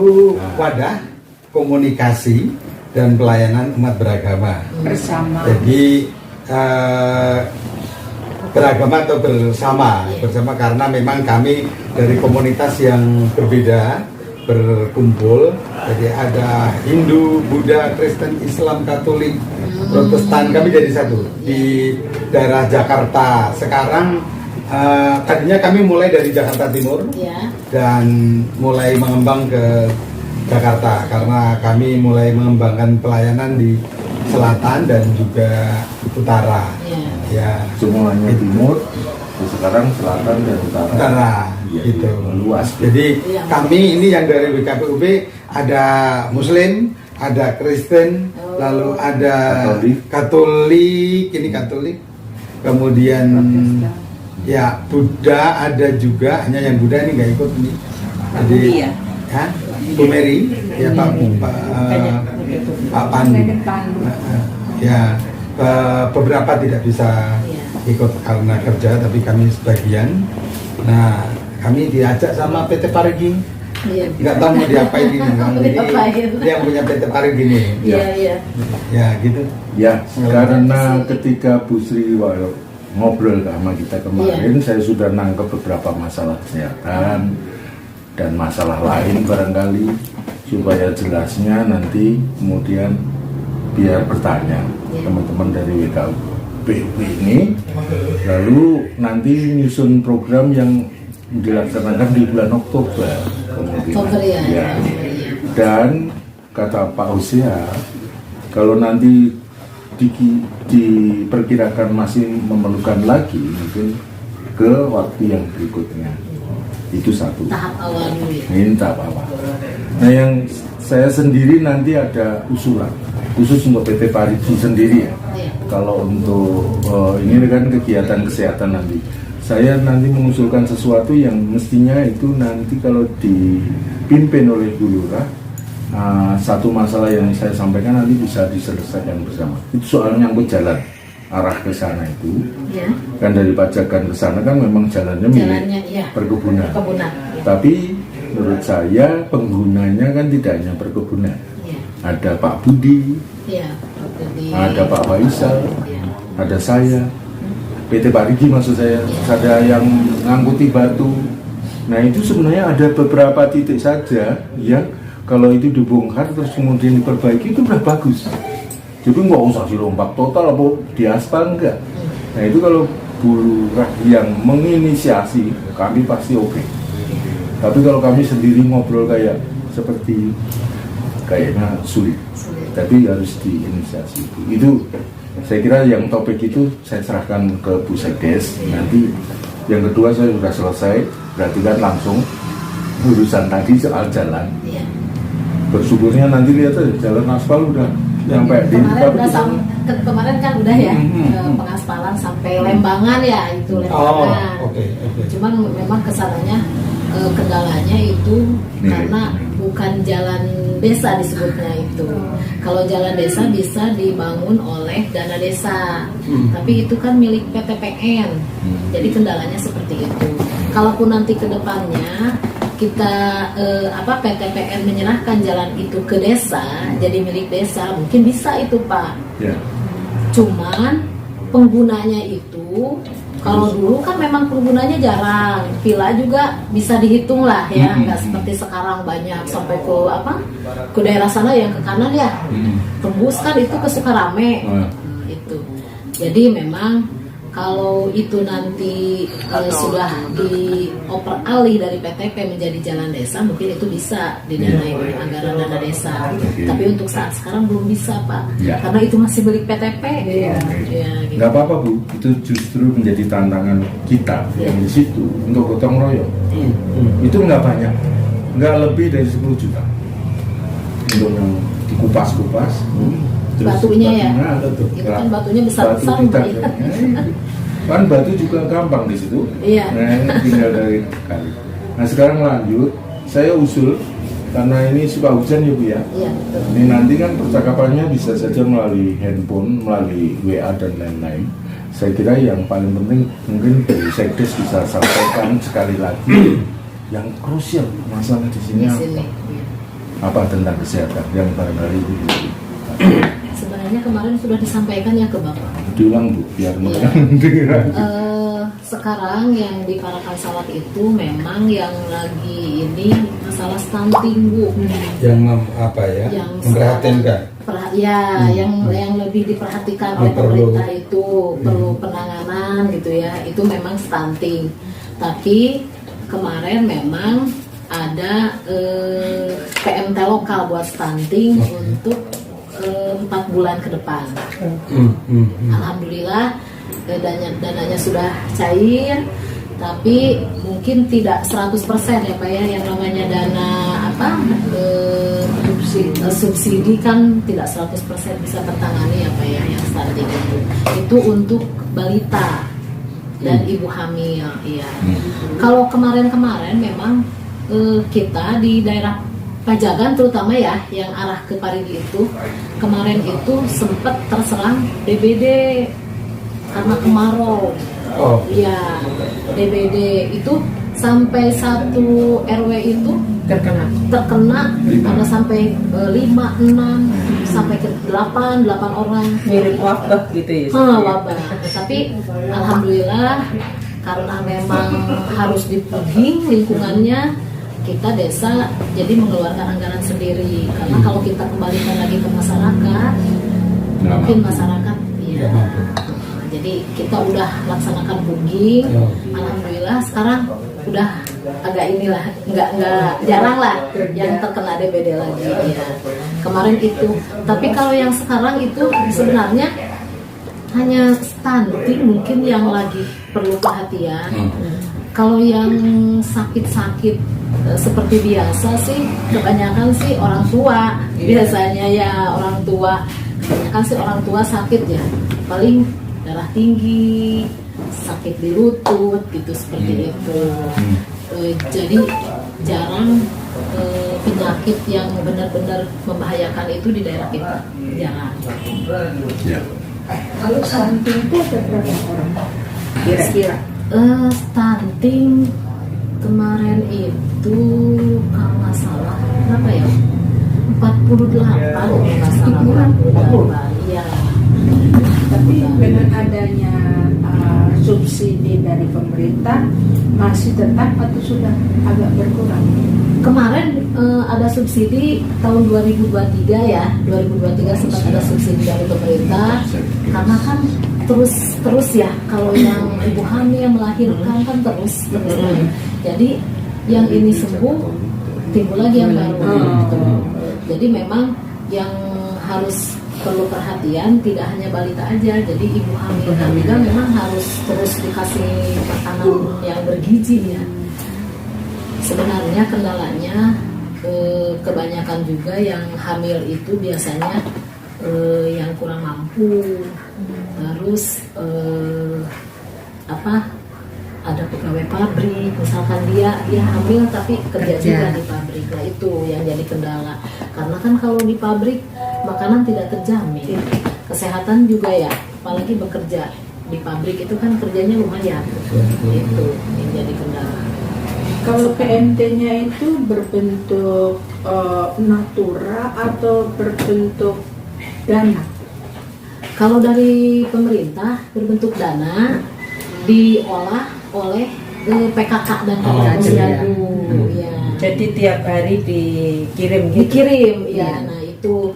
itu wadah komunikasi dan pelayanan umat beragama bersama. Jadi beragama atau bersama karena memang kami dari komunitas yang berbeda berkumpul. Jadi ada Hindu, Buddha, Kristen, Islam, Katolik, Protestan, kami jadi satu di daerah Jakarta. Sekarang tadinya kami mulai dari Jakarta Timur dan mulai mengembang ke Jakarta karena kami mulai mengembangkan pelayanan di selatan dan juga utara. Ya, semuanya timur, sekarang selatan dan utara. Gitu. Luas. Jadi kami ini yang dari WKPUB ada Muslim, ada Kristen, lalu ada Katolik, ini Katolik, kemudian ya Buddha ada juga, hanya yang Buddha ini nggak ikut ini. Jadi Bu Mary, ya Pak Pandu, ya beberapa tidak bisa ikut karena kerja, tapi kami sebagian. Nah, kami diajak sama PT Parigi, nggak tahu mau diapain ini, yang punya PT Parigi ini. Ya gitu. Ya, karena ketika Bu Sri ngobrol sama kita kemarin, saya sudah nangkep beberapa masalah kesehatan dan masalah lain barangkali, supaya jelasnya nanti kemudian biar bertanya teman-teman dari WKPUB ini, lalu nanti nyusun program yang dilaksanakan di bulan Oktober kemudian. Dan kata Pak Hosea, kalau nanti diperkirakan masih memerlukan lagi, mungkin ke waktu yang berikutnya. Itu satu tahap awal dulu ya. Ini tahap awal. Nah, yang saya sendiri nanti ada usulan khusus untuk PT Parigi sendiri ya. Kalau untuk ini kan kegiatan kesehatan nanti, saya nanti mengusulkan sesuatu yang mestinya itu nanti kalau dipimpin oleh Bu Lurah, satu masalah yang saya sampaikan nanti bisa diselesaikan bersama. Itu soalnya nyangkut jalan arah ke sana itu, kan dari Pajagan ke sana kan memang jalannya milik perkebunan. Tapi menurut saya penggunanya kan tidak hanya perkebunan. Ada Pak Budi, ada Pak Faisal, ada saya, PT Parigi maksud saya, ada yang ngangkuti batu. Nah itu sebenarnya ada beberapa titik saja yang kalau itu dibongkar terus kemudian diperbaiki itu udah bagus. Jadi nggak usah dirompak total apa di aspal, enggak. Nah itu kalau Bu Lurah yang menginisiasi, kami pasti oke. Tapi kalau kami sendiri ngobrol kayaknya sulit. Tapi harus diinisiasi. Itu saya kira yang topik itu saya serahkan ke Bu Sekdes. Nanti yang kedua saya sudah selesai, berarti kan langsung urusan tadi soal jalan. Bersyukurnya nanti lihat aja jalan aspal udah sampai di kemarin kan udah ya pengaspalan sampai Lembangan ya itu Lembangan. Cuman memang kesananya kendalanya itu karena bukan jalan desa disebutnya itu. Kalau jalan desa bisa dibangun oleh dana desa, tapi itu kan milik PTPN. Jadi kendalanya seperti itu. Kalaupun nanti ke depannya kita PTPN menyerahkan jalan itu ke desa, jadi milik desa, mungkin bisa itu Pak. Cuman penggunanya itu kalau dulu kan memang penggunanya jarang, villa juga bisa dihitung lah ya, nggak seperti sekarang banyak sampai ke daerah sana yang ke kanan ya, tembus kan itu ke Sukarame, itu. Jadi memang kalau itu nanti sudah dioper alih dari PTP menjadi jalan desa, mungkin itu bisa didanai oleh anggaran dana desa. Tapi untuk saat sekarang belum bisa Pak, karena itu masih milik PTP. Gitu. Nggak apa-apa Bu, itu justru menjadi tantangan kita yang di situ untuk gotong royong. Itu nggak banyak, nggak lebih dari 10 juta untuk yang dikupas-kupas. Batunya ya, itu kan batunya besar-besar ya. Kan batu juga gampang di situ. Nah, tinggal dari kali. Nah sekarang lanjut, saya usul karena ini suka hujan ya Bu ya. Ini nanti kan percakapannya bisa saja melalui handphone, melalui WA dan lain-lain. Saya kira yang paling penting mungkin dari Sekdes bisa sampaikan sekali lagi yang krusial masalah di sini. apa tentang kesehatan yang barangkali itu sebenarnya kemarin sudah disampaikan ya ke Bapak. Diulang Bu, biar mereka dengar. Sekarang yang di Parakan Salak itu memang yang lagi ini masalah stunting Bu. Yang apa ya? Yang memprihatinkan. Yang lebih diperhatikan oleh pemerintah itu perlu penanganan gitu ya. Itu memang stunting. Tapi kemarin memang ada PMT lokal buat stunting untuk 4 bulan ke depan. Alhamdulillah dananya sudah cair, tapi mungkin tidak 100% ya Pak ya, yang namanya dana subsidi kan tidak 100% bisa tertangani ya Pak ya, yang stunting itu untuk balita dan ibu hamil ya. Kalau kemarin memang kita di daerah Pajagan terutama ya, yang arah ke Parigi itu kemarin itu sempat terserang DBD karena kemarau. Ya, DBD itu sampai 1 RW itu terkena ada sampai 5, 6 sampai ke 8 orang. Mirip wabah gitu ya. Wabah. Tapi alhamdulillah karena memang harus dipugging lingkungannya, kita desa jadi mengeluarkan anggaran sendiri, karena kalau kita kembalikan lagi ke masyarakat mungkin masyarakat ya. Jadi kita udah laksanakan pugging, alhamdulillah sekarang udah agak inilah nggak jarang lah yang terkena DBD lagi ya. Kemarin itu, tapi kalau yang sekarang itu sebenarnya hanya stunting mungkin yang lagi perlu perhatian. Kalau yang sakit-sakit seperti biasa sih, kebanyakan sih orang tua. Biasanya ya orang tua, kebanyakan sih orang tua sakit ya. Paling darah tinggi, sakit di lutut gitu, seperti itu. Jadi jarang penyakit yang benar-benar membahayakan itu di daerah kita, jarang. Kalau stunting itu ada berapa orang? Kira-kira? Stunting kemarin itu kalau nggak salah berapa ya? 48 kalau nggak salah. 48. Iya. Tapi dengan adanya subsidi dari pemerintah masih tetap atau sudah agak berkurang? Kemarin ada subsidi tahun 2023 ya, 2023 sempat ada subsidi dari pemerintah, karena kan terus ya, kalau yang ibu hamil melahirkan kan terus. Jadi yang ini sembuh timbul lagi yang baru. Jadi memang yang harus perlu perhatian tidak hanya balita aja, jadi ibu hamil juga memang harus terus dikasih makanan yang bergizi ya. Sebenarnya kendalanya kebanyakan juga yang hamil itu biasanya yang kurang mampu, terus ada pegawai pabrik, misalkan dia hamil tapi kerja juga di pabrik, lah itu yang jadi kendala. Karena kan kalau di pabrik makanan tidak terjamin, kesehatan juga ya, apalagi bekerja di pabrik itu kan kerjanya lumayan, itu yang jadi kendala. Kalau PMT-nya itu berbentuk natura atau berbentuk dana? Kalau dari pemerintah berbentuk dana, diolah oleh PKK dan Posyandu. Ya. Jadi tiap hari dikirim gitu? Dikirim, ya. Nah itu,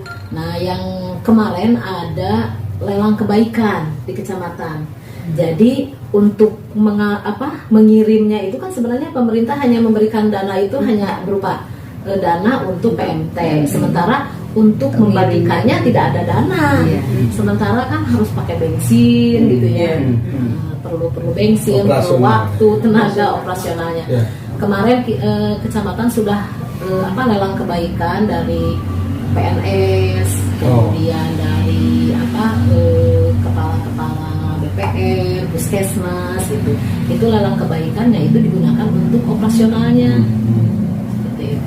yang kemarin ada lelang kebaikan di kecamatan. Jadi untuk mengirimnya itu kan sebenarnya pemerintah hanya memberikan dana itu hanya berupa dana untuk PMT. Sementara untuk membagikannya tidak ada dana. Sementara kan harus pakai bensin gitu ya. Perlu bensin, perlu waktu, tenaga operasionalnya. Kemarin kecamatan sudah lelang kebaikan dari PNS, kemudian dari kepala-kepala BPR, puskesmas itu lelang kebaikannya itu digunakan untuk operasionalnya. Seperti itu.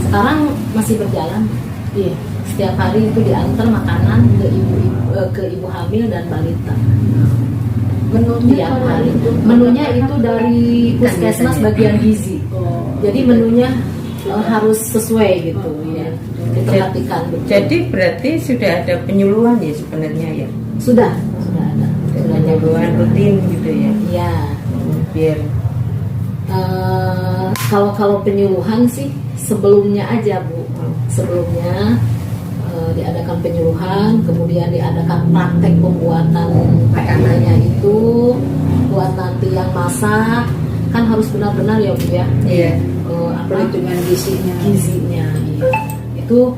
Sekarang masih berjalan. Setiap hari itu diantar makanan ke ibu hamil dan balita. Menunya itu dari puskesmas bagian gizi. Jadi menunya harus sesuai gitu ya, diperhatikan. Jadi berarti sudah ada penyuluhan ya sebenarnya ya? Sudah ada. Penyuluhan rutin gitu ya? Iya. Biar kalau penyuluhan sih sebelumnya aja Bu, sebelumnya diadakan penyuluhan, kemudian diadakan praktek pembuatan PMT-nya itu buat nanti yang masak kan harus benar-benar ya Bu ya. iya. Perhitungan gizinya iya. Itu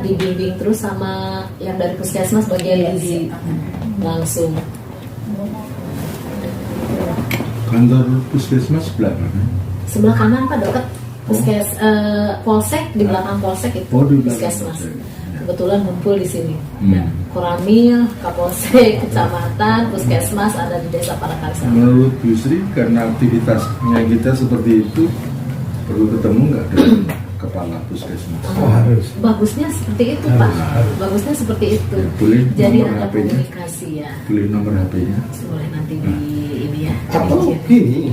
dibimbing terus sama yang dari puskesmas bagian gizi langsung. Kantor puskesmas sebelah mana? Sebelah kanan Pak, dekat polsek, di belakang polsek itu Di belakang puskesmas. polsek. Kebetulan ngumpul di sini. Koramil, Kapolsek, Kecamatan, Puskesmas ada di Desa Parakarsa. Menurut Bu Sri, karena aktivitasnya kita seperti itu, perlu ketemu nggak dengan kepala puskesmas? Harus. Bagusnya seperti itu Pak. Bagusnya seperti itu. Ya, boleh Jadi nomor ada HP-nya? komunikasi ya. Boleh nomor HP-nya? Boleh nanti di ini ya. Atau gini,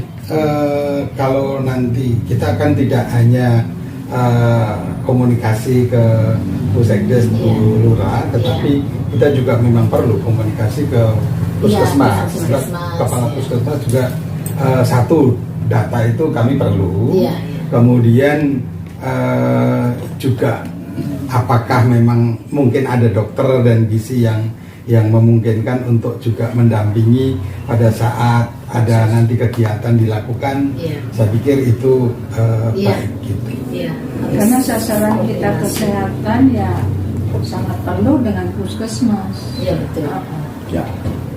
kalau nanti kita kan tidak hanya komunikasi ke Pusekdes, Lurah, tetapi kita juga memang perlu komunikasi ke puskesmas. Kepala puskesmas juga satu data itu kami perlu. Kemudian juga apakah memang mungkin ada dokter dan gizi yang memungkinkan untuk juga mendampingi pada saat ada nanti kegiatan dilakukan. Saya pikir itu baik gitu. Karena sasaran kita kesehatan ya sangat perlu dengan puskesmas. Iya betul. Ya.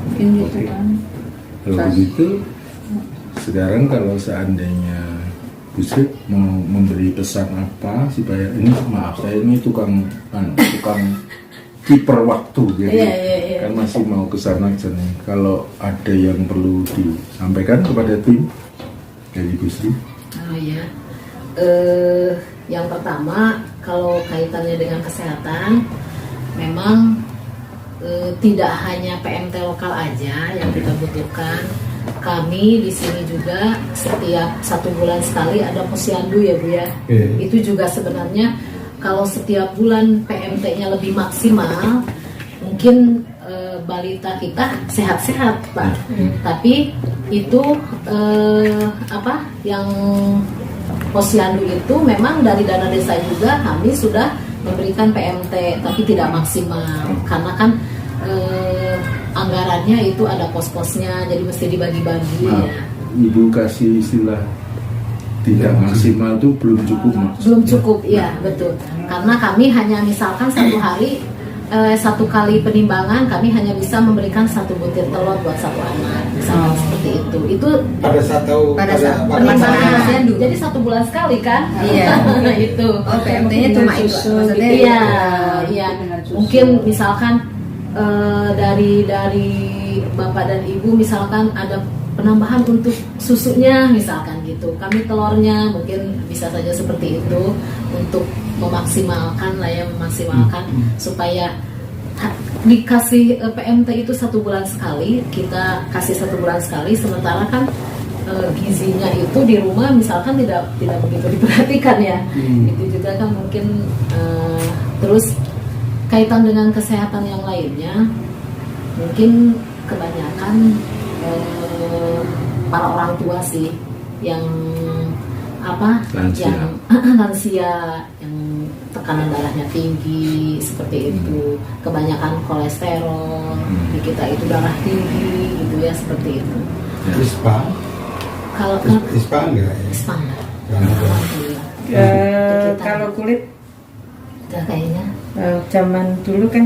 Mungkin gitu kan. Kalau begitu, sekarang kalau seandainya Bu Sri mau memberi pesan apa supaya ini, maaf saya ini tukang kiper waktu, jadi kan masih mau kesana sini. Kalau ada yang perlu disampaikan kepada tim dari Bu Sri? Oh ya, yang pertama kalau kaitannya dengan kesehatan, memang tidak hanya PMT lokal aja yang kita butuhkan. Kami di sini juga setiap 1 bulan sekali ada posyandu ya Bu ya. Itu juga sebenarnya kalau setiap bulan PMT-nya lebih maksimal, mungkin balita kita sehat-sehat Pak. Tapi itu yang posyandu itu memang dari dana desa juga kami sudah memberikan PMT, tapi tidak maksimal karena kan anggarannya itu ada pos-posnya, jadi mesti dibagi-bagi. Ibu kasih istilah tidak maksimal itu belum cukup. Belum cukup, iya betul. Karena kami hanya misalkan 1 hari 1 kali penimbangan kami hanya bisa memberikan 1 butir telur buat 1 anak, misalkan seperti itu. Itu pada saat penimbangan. Jadi 1 bulan sekali kan? Iya. Itu. Oh, PMT-nya cuma itu. Maksudnya iya. Mungkin misalkan dari Bapak dan Ibu misalkan ada penambahan untuk susunya misalkan gitu, kami telurnya mungkin bisa saja seperti itu untuk memaksimalkan supaya dikasih PMT itu 1 bulan sekali, kita kasih 1 bulan sekali, sementara kan gizinya itu di rumah misalkan tidak begitu diperhatikan ya. Itu juga kan mungkin terus kaitan dengan kesehatan yang lainnya, mungkin kebanyakan para orang tua sih yang lansia, yang tekanan darahnya tinggi seperti itu, kebanyakan kolesterol di kita itu darah tinggi gitu ya, seperti itu. ISPA? Kalau ISPA enggak? ISPA enggak. Kalau kulit kayaknya zaman dulu kan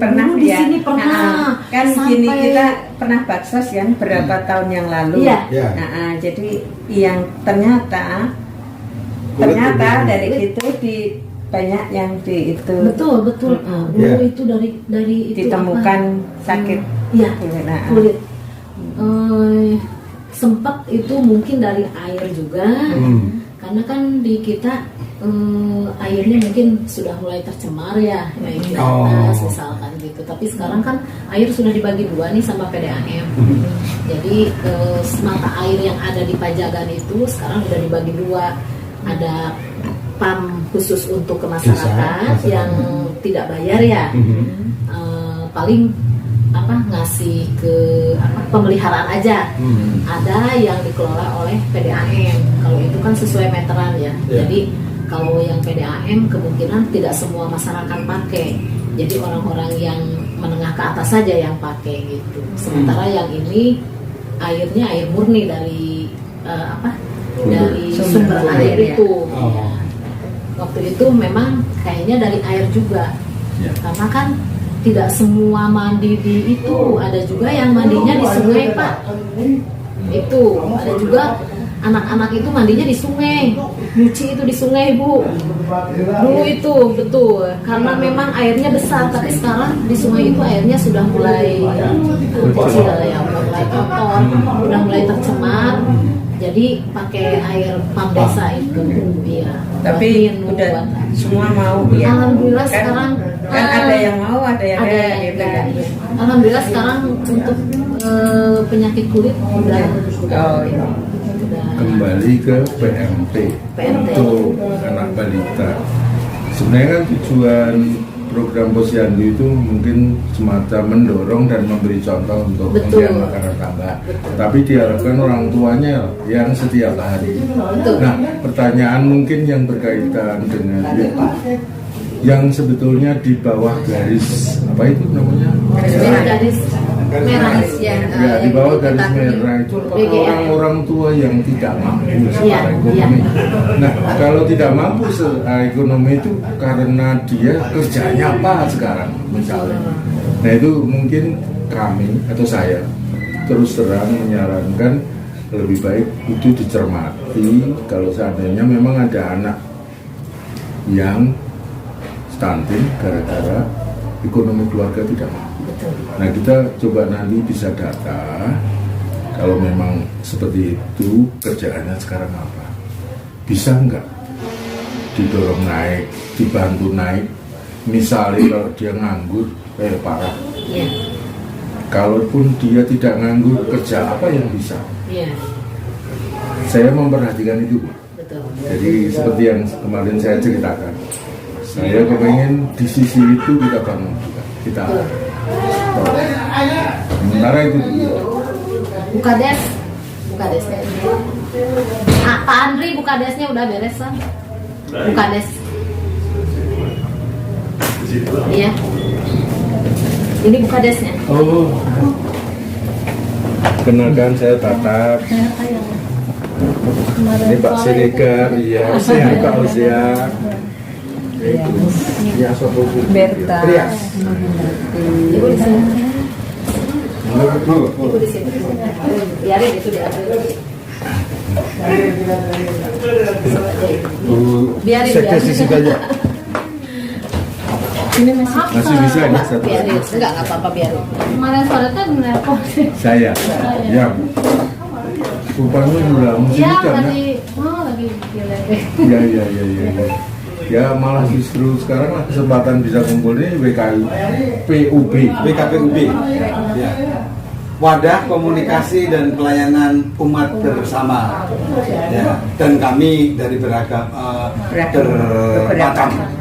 pernah di ya. Sini pernah. Kan gini kita pernah baksos kan berapa tahun yang lalu. Iya. Jadi yang ternyata dari itu banyak yang di itu. Betul. Dulu itu dari itu ditemukan sakit kulit. Sempat itu mungkin dari air juga. Karena kan di kita airnya mungkin sudah mulai tercemar ya, di atas misalkan gitu. Tapi sekarang kan air sudah dibagi 2 nih sama PDAM. Jadi mata air yang ada di Pajagan itu sekarang sudah dibagi 2. ada PAM khusus untuk ke masyarakat yang tidak bayar ya. Paling ngasih ke pemeliharaan aja. Ada yang dikelola oleh PDAM. Kalau itu kan sesuai meteran ya. Jadi kalau yang PDAM kemungkinan tidak semua masyarakat pakai. Jadi orang-orang yang menengah ke atas saja yang pakai gitu. Sementara yang ini airnya air murni dari dari sumber air itu. Waktu itu memang kayaknya dari air juga. Karena kan tidak semua mandi di itu, ada juga yang mandinya di sungai Pak. Itu ada juga anak-anak itu mandinya di sungai, nyuci itu di sungai Bu. Dulu itu betul, karena memang airnya besar, tapi sekarang di sungai itu airnya sudah mulai kecil ya, mulai kotor, udah mulai tercemar. Jadi pakai air PAM desa itu, ya. Tapi udah semua mau ya. Alhamdulillah kan, sekarang kan ada yang mau, ada yang gitu kan. Alhamdulillah sekarang untuk penyakit kulit udah kembali ke PMT untuk anak balita. Sebenarnya kan tujuan program Posyandu itu mungkin semacam mendorong dan memberi contoh untuk pemberian makanan tambah. Tapi diharapkan orang tuanya yang setiap hari. Nah, pertanyaan mungkin yang berkaitan dengan yang sebetulnya di bawah garis apa itu namanya? Garis merah ya, di bawah garis merah itu orang tua yang tidak mampu secara ekonomi. Nah, kalau tidak mampu secara ekonomi itu karena dia kerjanya apa sekarang misalnya. Nah, itu mungkin kami atau saya terus terang menyarankan lebih baik itu dicermati kalau seandainya memang ada anak yang stunting gara-gara ekonomi keluarga tidak mampu. Nah, kita coba nanti bisa data kalau memang seperti itu kerjaannya sekarang apa, bisa nggak didorong naik, dibantu naik. Misalnya kalau dia nganggur parah, kalaupun dia tidak nganggur, kerja apa yang bisa. Saya memperhatikan itu. Jadi seperti yang kemarin saya ceritakan, saya kepengen di sisi itu kita bangun juga, kita sementara itu buka des Pak Andri, buka desnya udah beres kan? Buka des iya, ini buka desnya. Kenalkan saya Tatap. Ini Pak Siregar, iya, sehat Pak Usia. Ya, Berta. Ibu di sini. Ibu di sini. Biarin itu diambil. Biarin. Sisi aja. Ini masih bisa ya satu. Biarin. Enggak apa-apa, biarin. Kemarin sore tuh nelpon. Saya. Ya. Rupanya udah musim ya, ikan lagi ya. Ya malah justru sekarang lah kesempatan bisa kumpul ini WKPUB. Ya. Wadah komunikasi dan pelayanan umat bersama. Ya. Dan kami dari beragam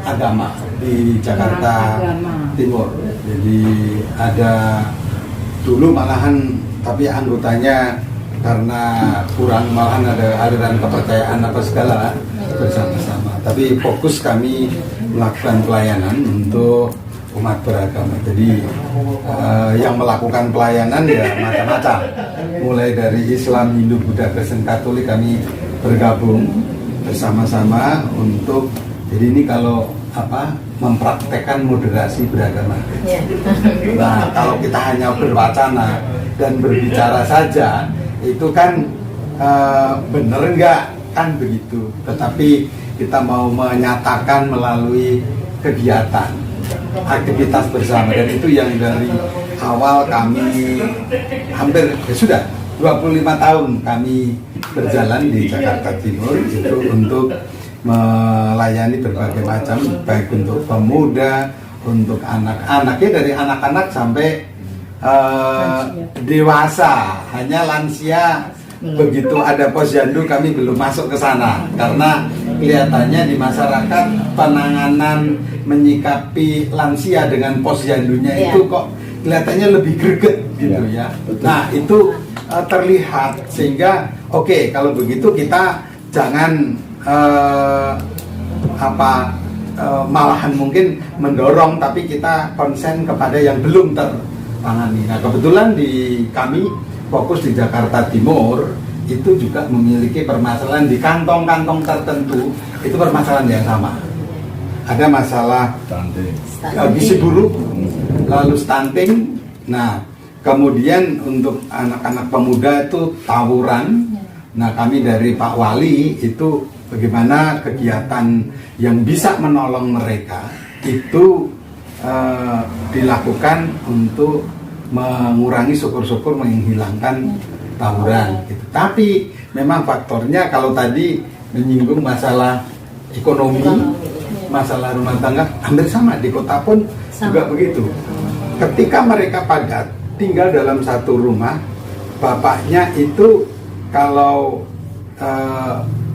agama di Jakarta Timur. Jadi ada dulu malahan tapi anggotanya karena kurang, malahan ada aliran kepercayaan apa segala bersama-sama. Tapi fokus kami melakukan pelayanan untuk umat beragama. Jadi yang melakukan pelayanan ya macam-macam. Mulai dari Islam, Hindu, Buddha, Kristen, Katolik kami bergabung bersama-sama untuk. Jadi ini kalau mempraktekkan moderasi beragama. Nah, kalau kita hanya berwacana dan berbicara saja, itu kan bener nggak kan begitu. Tetapi kita mau menyatakan melalui kegiatan, aktivitas bersama, dan itu yang dari awal kami hampir sudah 25 tahun kami berjalan di Jakarta Timur itu untuk melayani berbagai macam, baik untuk pemuda, untuk anak-anaknya dari anak-anak sampai dewasa. Hanya lansia begitu ada posyandu kami belum masuk ke sana karena kelihatannya di masyarakat penanganan menyikapi lansia dengan posyandunya itu kok kelihatannya lebih greget gitu ya. Nah itu terlihat sehingga oke, kalau begitu kita jangan malahan mungkin mendorong, tapi kita konsen kepada yang belum tertangani. Nah kebetulan di kami fokus di Jakarta Timur itu juga memiliki permasalahan di kantong-kantong tertentu, itu permasalahan yang sama. Ada masalah gizi buruk, lalu stunting. Nah kemudian untuk anak-anak pemuda itu tawuran. Nah kami dari Pak Wali itu bagaimana kegiatan yang bisa menolong mereka itu dilakukan untuk mengurangi syukur-syukur menghilangkan tawuran gitu. Tapi memang faktornya kalau tadi menyinggung masalah ekonomi, masalah rumah tangga hampir sama di kota pun juga begitu. Ketika mereka padat tinggal dalam satu rumah, bapaknya itu kalau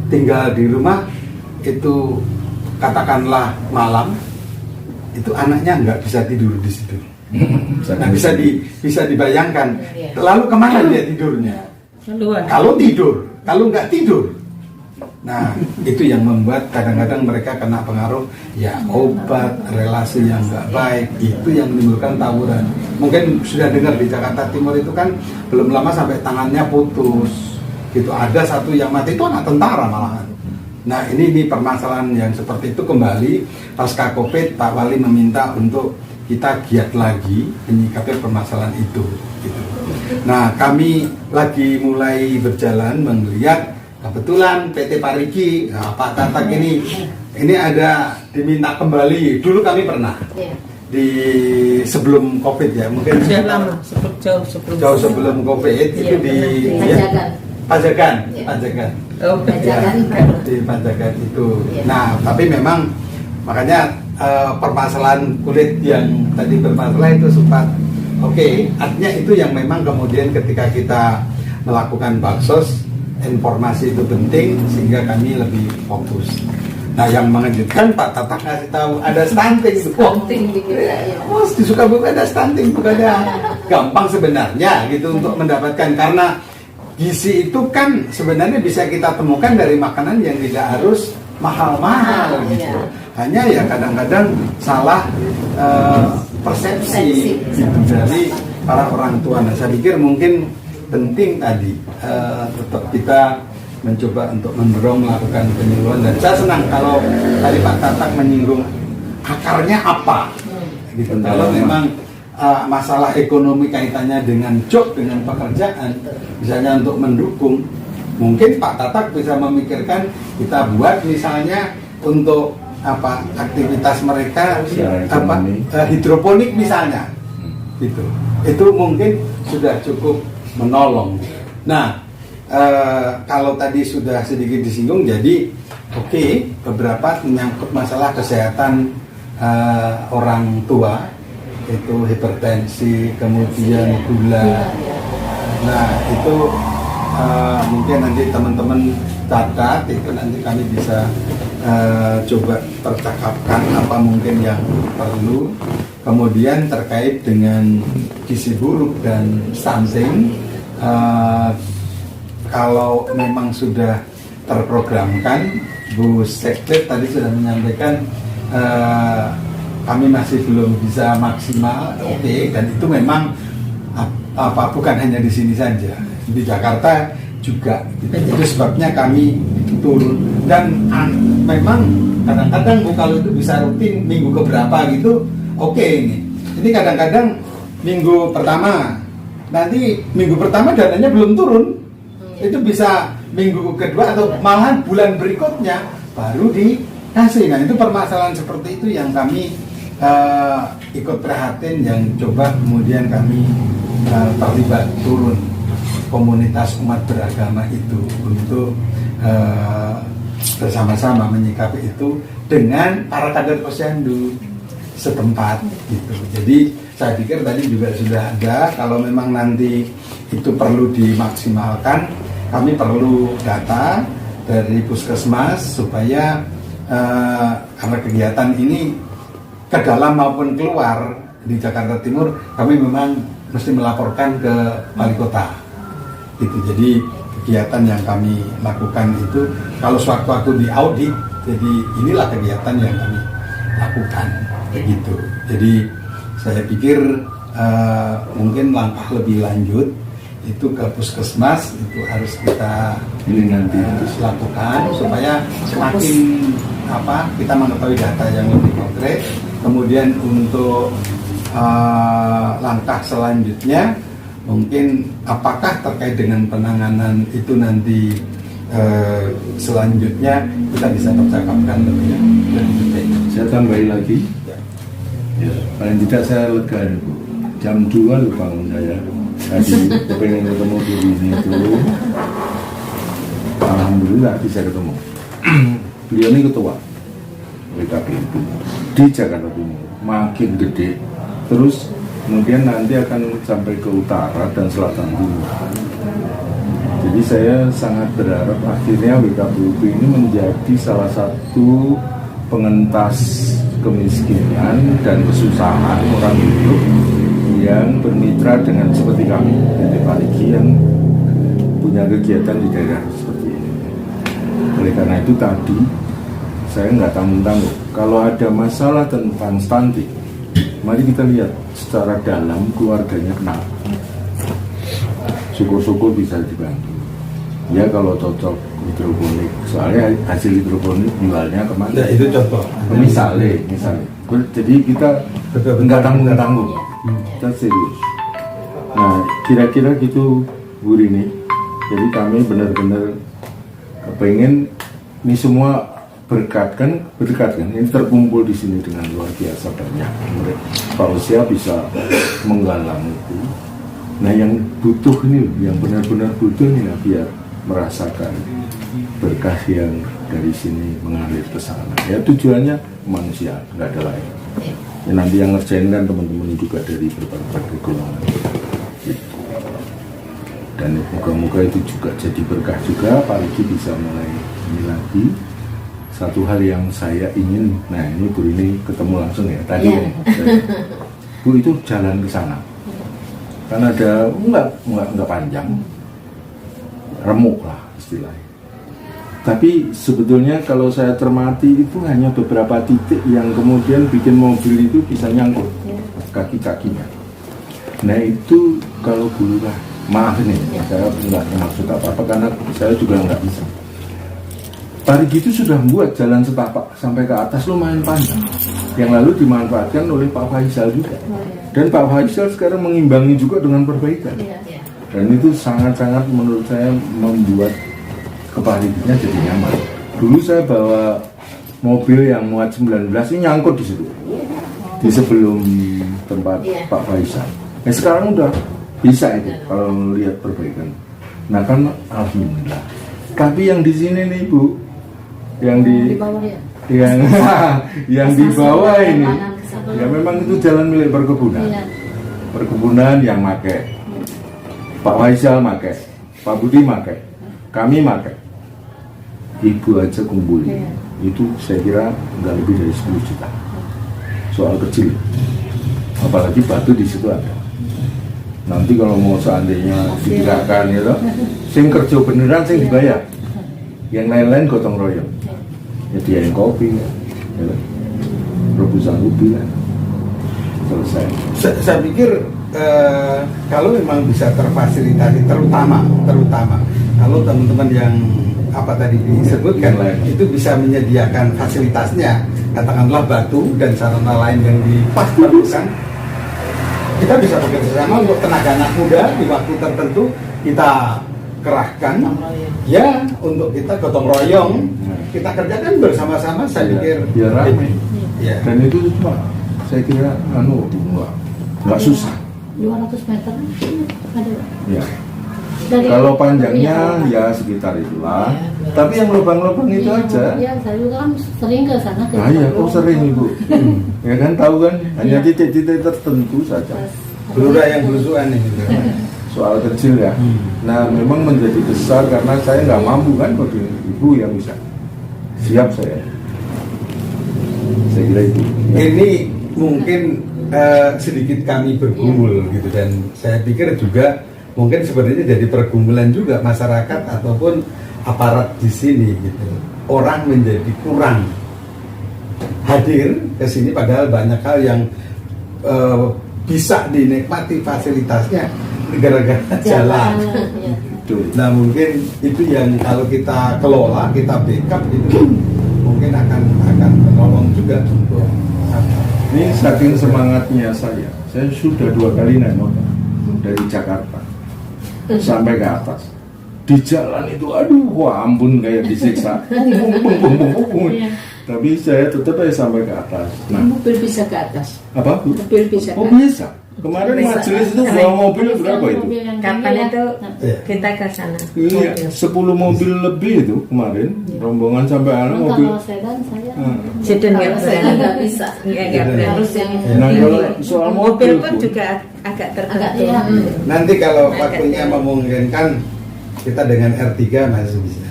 tinggal di rumah itu katakanlah malam itu anaknya nggak bisa tidur di situ. Nah bisa dibayangkan. Lalu kemana dia tidurnya? Kalau tidur, kalau nggak tidur. Nah itu yang membuat kadang-kadang mereka kena pengaruh ya obat, relasi yang nggak baik, itu yang menimbulkan tawuran. Mungkin sudah dengar di Jakarta Timur itu kan belum lama sampai tangannya putus. Gitu ada satu yang mati itu anak tentara malahan. Nah ini permasalahan yang seperti itu kembali pasca COVID Pak Wali meminta untuk kita giat lagi menyikapi permasalahan itu. Gitu. Nah kami lagi mulai berjalan melihat kebetulan PT Parigi, nah, Pak Tatak ini ada diminta kembali. Dulu kami pernah di sebelum COVID ya mungkin jauh sebelum COVID itu di Pajagan. Di Pajagan itu. Nah, tapi memang makanya permasalahan kulit yang tadi bermasalah itu sempat artinya itu yang memang kemudian ketika kita melakukan baksos, informasi itu penting sehingga kami lebih fokus. Nah, yang mengejutkan Pak Tatak ngasih tahu ada stunting itu. Di Sukabumi ada stunting, bukannya gampang sebenarnya gitu untuk mendapatkan karena gizi itu kan sebenarnya bisa kita temukan dari makanan yang tidak harus mahal-mahal gitu. Hanya ya kadang-kadang salah persepsi gitu dari para orang tua. Nah, saya pikir mungkin penting tadi tetap kita mencoba untuk mendorong melakukan penyuluhan dan saya senang kalau tadi Pak Tatak menyinggung akarnya apa gitu. Kalau memang masalah ekonomi kaitannya dengan job, dengan pekerjaan, misalnya untuk mendukung, mungkin Pak Tatak bisa memikirkan kita buat misalnya untuk aktivitas mereka hidroponik misalnya, gitu. Itu mungkin sudah cukup menolong. Nah, kalau tadi sudah sedikit disinggung, jadi beberapa menyangkut masalah kesehatan orang tua. Itu hipertensi, kemudian gula. Nah itu mungkin nanti teman-teman catat, itu nanti kami bisa coba percakapkan apa mungkin yang perlu. Kemudian terkait dengan gizi buruk dan stunting, kalau memang sudah terprogramkan, Bu Sekret tadi sudah menyampaikan kami masih belum bisa maksimal, dan itu memang bukan hanya di sini saja, di Jakarta juga. Itu sebabnya kami turun dan memang kadang-kadang kalau itu bisa rutin minggu keberapa gitu, ini kadang-kadang minggu pertama, nanti minggu pertama dananya belum turun, itu bisa minggu kedua atau malahan bulan berikutnya baru dikasih. Nah itu permasalahan seperti itu yang kami ikut prihatin, yang coba kemudian kami terlibat turun komunitas umat beragama itu untuk bersama-sama menyikapi itu dengan para kader posyandu setempat gitu. Jadi saya pikir tadi juga sudah ada, kalau memang nanti itu perlu dimaksimalkan, kami perlu data dari puskesmas supaya karena kegiatan ini ke dalam maupun keluar di Jakarta Timur, kami memang mesti melaporkan ke wali kota. Gitu. Jadi kegiatan yang kami lakukan itu kalau sewaktu-waktu diaudit, jadi inilah kegiatan yang kami lakukan, begitu. Jadi saya pikir mungkin langkah lebih lanjut itu ke puskesmas itu harus kita lakukan supaya semakin kita mengetahui data yang lebih konkret. Kemudian untuk langkah selanjutnya mungkin apakah terkait dengan penanganan itu nanti selanjutnya kita bisa percakapkan lebih detail. Saya tambahin lagi. Ya, paling tidak saya lega nih, Bu. Jam 2 lu bangun saya. Tadi pengen ketemu di sini itu. Alhamdulillah bisa ketemu. Beliau ini ketua WKB itu di Jakarta Timur, makin gede. Terus kemudian nanti akan sampai ke utara dan selatan timur. Jadi saya sangat berharap akhirnya WKBUP ini menjadi salah satu pengentas kemiskinan dan kesusahan orang hidup yang bermitra dengan seperti kami PT Parigi yang punya kegiatan di daerah seperti ini. Oleh karena itu tadi saya nggak tanggung-tanggung. Kalau ada masalah tentang stunting, mari kita lihat secara dalam keluarganya kenapa. Syukur-syukur bisa dibantu. Ya kalau cocok hidroponik, soalnya hasil hidroponik jualnya kemana? Nah, itu contoh. Misalnya. Jadi kita nggak tanggung-tanggung. Kita serius. Nah, kira-kira gitu Bu Rini. Jadi kami benar-benar pengen ini semua berkat kan ini terkumpul di sini dengan luar biasa banyak. Pak Usia bisa menggalang itu. Nah, yang butuh ini, yang benar-benar butuh ini ya, biar merasakan berkah yang dari sini mengalir ke sana. Ya tujuannya manusia, nggak ada lain. Ya, nanti yang ngerjain kan teman-teman juga dari berbagai golongan gitu. Dan moga-moga itu juga jadi berkah juga. Pak Riki bisa mulai ini lagi. Satu hal yang saya ingin, nah ini Bu ini ketemu langsung ya tadi ya. Bu itu jalan ke sana kan ada enggak panjang, remuk lah istilahnya. Tapi sebetulnya kalau saya cermati itu hanya beberapa titik yang kemudian bikin mobil itu bisa nyangkut kaki-kakinya. Nah itu kalau bulurah, maaf nih, saya nggak maksud apa-apa karena saya juga nggak bisa. Parigi itu sudah membuat jalan setapak sampai ke atas lumayan panjang, yang lalu dimanfaatkan oleh Pak Faisal juga. Dan Pak Faisal sekarang mengimbangi juga dengan perbaikan. Dan itu sangat-sangat menurut saya membuat Pariginya jadi nyaman. Dulu saya bawa mobil yang muat 19 ini nyangkut di situ, di sebelum tempat Pak Faisal. Sekarang udah bisa itu kalau melihat perbaikan. Nah kan alhamdulillah. Tapi yang di sini nih Bu, yang di bawah ya. yang di bawah ini ya memang itu jalan milik perkebunan. Perkebunan yang make. Pak Faisal make, Pak Budi make, kami make. Ibu aja kumpulin. Itu saya kira nggak lebih dari 10 juta. Soal kecil. Apalagi batu di situ ada. Nanti kalau mau seandainya digerakkan gitu, sing kerja beneran sing dibayar. Yang lain-lain gotong royong. Ya dia yang kopi, ya. Rebusan ubi kan. Selesai. Saya pikir kalau memang bisa terfasilitasi, terutama kalau teman-teman yang apa tadi disebutkan itu bisa menyediakan fasilitasnya, katakanlah batu dan sarana lain yang diperlukan, kita bisa bekerja sama untuk tenaga anak muda di waktu tertentu kita kerahkan ya untuk kita gotong royong, kita kerjakan bersama-sama. Saya pikir ya ramai. Ya. Dan itu cuma saya kira nggak susah. 200 meter ada. Ya. Kalau panjangnya ya sekitar itulah. Tapi yang lubang-lubang itu aja. Iya, saya juga kan sering ke sana. Iya, kok sering Ibu. Ya kan tahu kan, hanya titik-titik tertentu saja. Belura yang belusuan ini. soal kecil ya. Nah memang menjadi besar karena saya nggak mampu kan, kalau ibu yang bisa. Siap saya kira itu. Ini mungkin sedikit kami bergumul gitu, dan saya pikir juga mungkin sebenarnya jadi pergumulan juga masyarakat ataupun aparat di sini gitu. Orang menjadi kurang hadir ke sini padahal banyak hal yang bisa dinikmati fasilitasnya gara-gara jalan. Nah mungkin itu yang kalau kita kelola, kita backup itu mungkin akan menolong juga untuk ini. Saking semangatnya saya sudah 2 kali naik motor dari Jakarta sampai ke atas. Di jalan itu aduh wah ampun kayak disiksa. Tapi saya tetap sampai ke atas. Nah, mobil bisa ke atas. Apa? Mobil bisa. Oh bisa. Kemarin majelis itu bawa mobil berapa itu? Kapan itu kita ke sana? Iya, 10 mobil lebih itu kemarin. Rombongan sampai anak mobil. Kalau sedan saya Sedan nggak berani. nggak bisa. Nggak berani. Harus yang Nah kalau soal Mobil mobil pun juga agak tertentu. iya. nanti kalau waktunya memungkinkan kita dengan R3 masih bisa.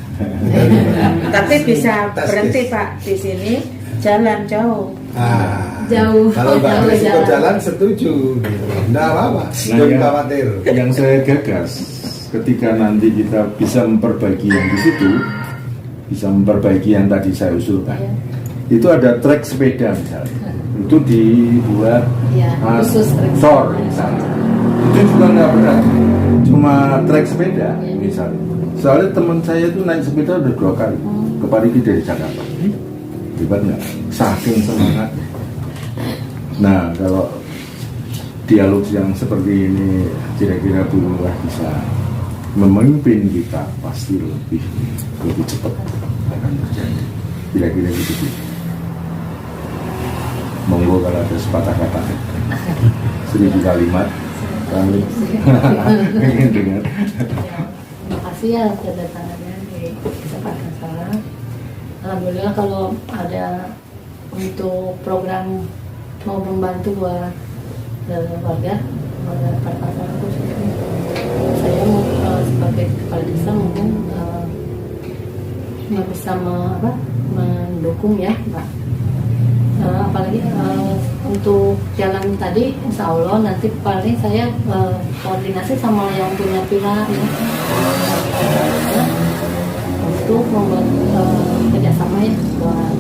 Tapi bisa Tas berhenti case. Pak di sini jalan jauh. Jauh. Kalau Mbak Jauh Kris ikut jalan. jalan setuju gitu. Nggak apa-apa, jangan khawatir. yang saya gagas ketika nanti kita bisa memperbaiki yang di situ, bisa memperbaiki yang tadi saya usulkan. Itu ada trek sepeda misalnya. Itu dibuat Iya, khusus trek tor sepeda. misalnya. Itu juga nggak berat, cuma trek sepeda misalnya. Soalnya teman saya itu naik sepeda udah 2 kali ke Parigi dari Jakarta. Hebat nggak? Saking semangat. Nah kalau dialog yang seperti ini kira-kira Bu Lurah bisa memimpin kita, pasti lebih cepat akan terjadi. Kira-kira begitu. Monggo kalau ada sepatah kata 1000 kalimat kami ingin dengar. Terima kasih ya kedatangannya di kesempatan saya. Alhamdulillah kalau ada untuk program mau membantu buat warga Perpasaran khususnya, saya mau sebagai kepala desa mungkin bisa mendukung ya Pak. Apalagi untuk jalan tadi insya Allah nanti paling saya koordinasi sama yang punya pihak ya, untuk membuat kerjasama ya buat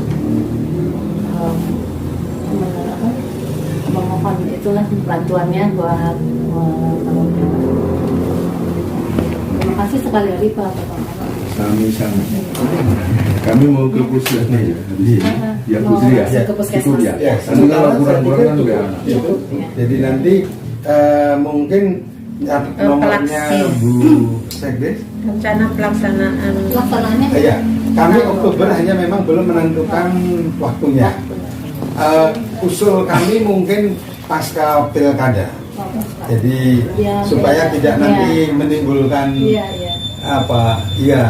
memohon itulah bantuannya buat terima kasih sekali lagi Pak. Sami-sami. Kami mau ke puskesmas ya habis ini. Ya Putri ya. Ke puskesmas. Cukup ya. Ya, Nanti kalau kurang-kurang kan udah. Cukup. Jadi nanti mungkin nomornya Bu Sekdes. Rencana pelaksanaan Pelaksanaannya Ya, kami Oktober hanya memang belum menentukan waktunya. Usul kami mungkin pasca pilkada. Jadi Ya, supaya ya. tidak nanti menimbulkan iya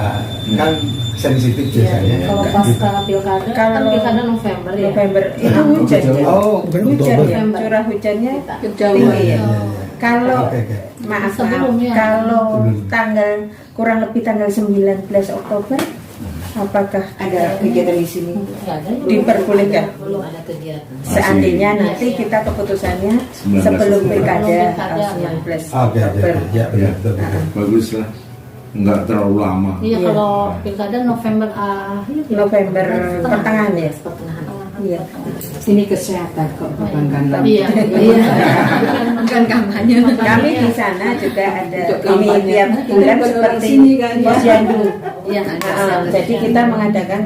kan sensitif biasanya. kalau pas pilkada kan pilkada November ya. November itu hujan ya. Oh, Hujan ya. November. Curah hujannya Jauh. tinggi ya. Iya. Kalau Oke. maaf Sebelumnya. kalau tanggal kurang lebih tanggal 19 Oktober apakah ada kegiatan di sini? Nggak ada. Diperbolehkan? Belum ada kegiatan. Seandainya Iya, nanti iya. kita keputusannya 19 sebelum Oktober. pilkada Sebelum pilkada, 19 Oke. Oktober. Ya, Ya. betul. Bagus lah. Enggak terlalu lama. Iya, Iya. kalau pilkada November akhir ya. November pertengahan ya? Pertengahan. Iya. Sini kesehatan kok bukan kan. Iya. Bukan kampanye. Kami di sana juga ada Untuk ini kampanye. tiap bulan Kan seperti sini kan, ya. posyandu. Iya. Jadi kita mengadakan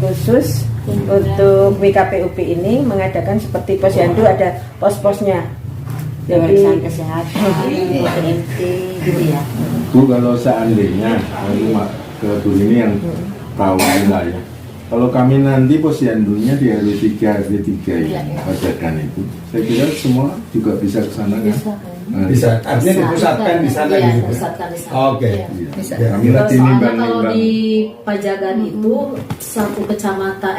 khusus untuk WKPUP ini mengadakan seperti posyandu ada pos-posnya. Pemeriksaan Jadi kesehatan, PMT gitu ya. Bu kalau seandainya ke Bu ini yang tahu lah ya. Kalau kami nanti posyandunya di RW3 RW3 ya, Pajagan itu, saya kira semua juga bisa ke sana kan? Bisa. Nah, Bisa, artinya dipusatkan di sana Iya, gitu. dipusatkan di sana. Oke. Iya. iya. Bisa. Ya, Kami kita nanti Soalnya nimbang-nimbang. kalau di Pajagan itu satu kecamatan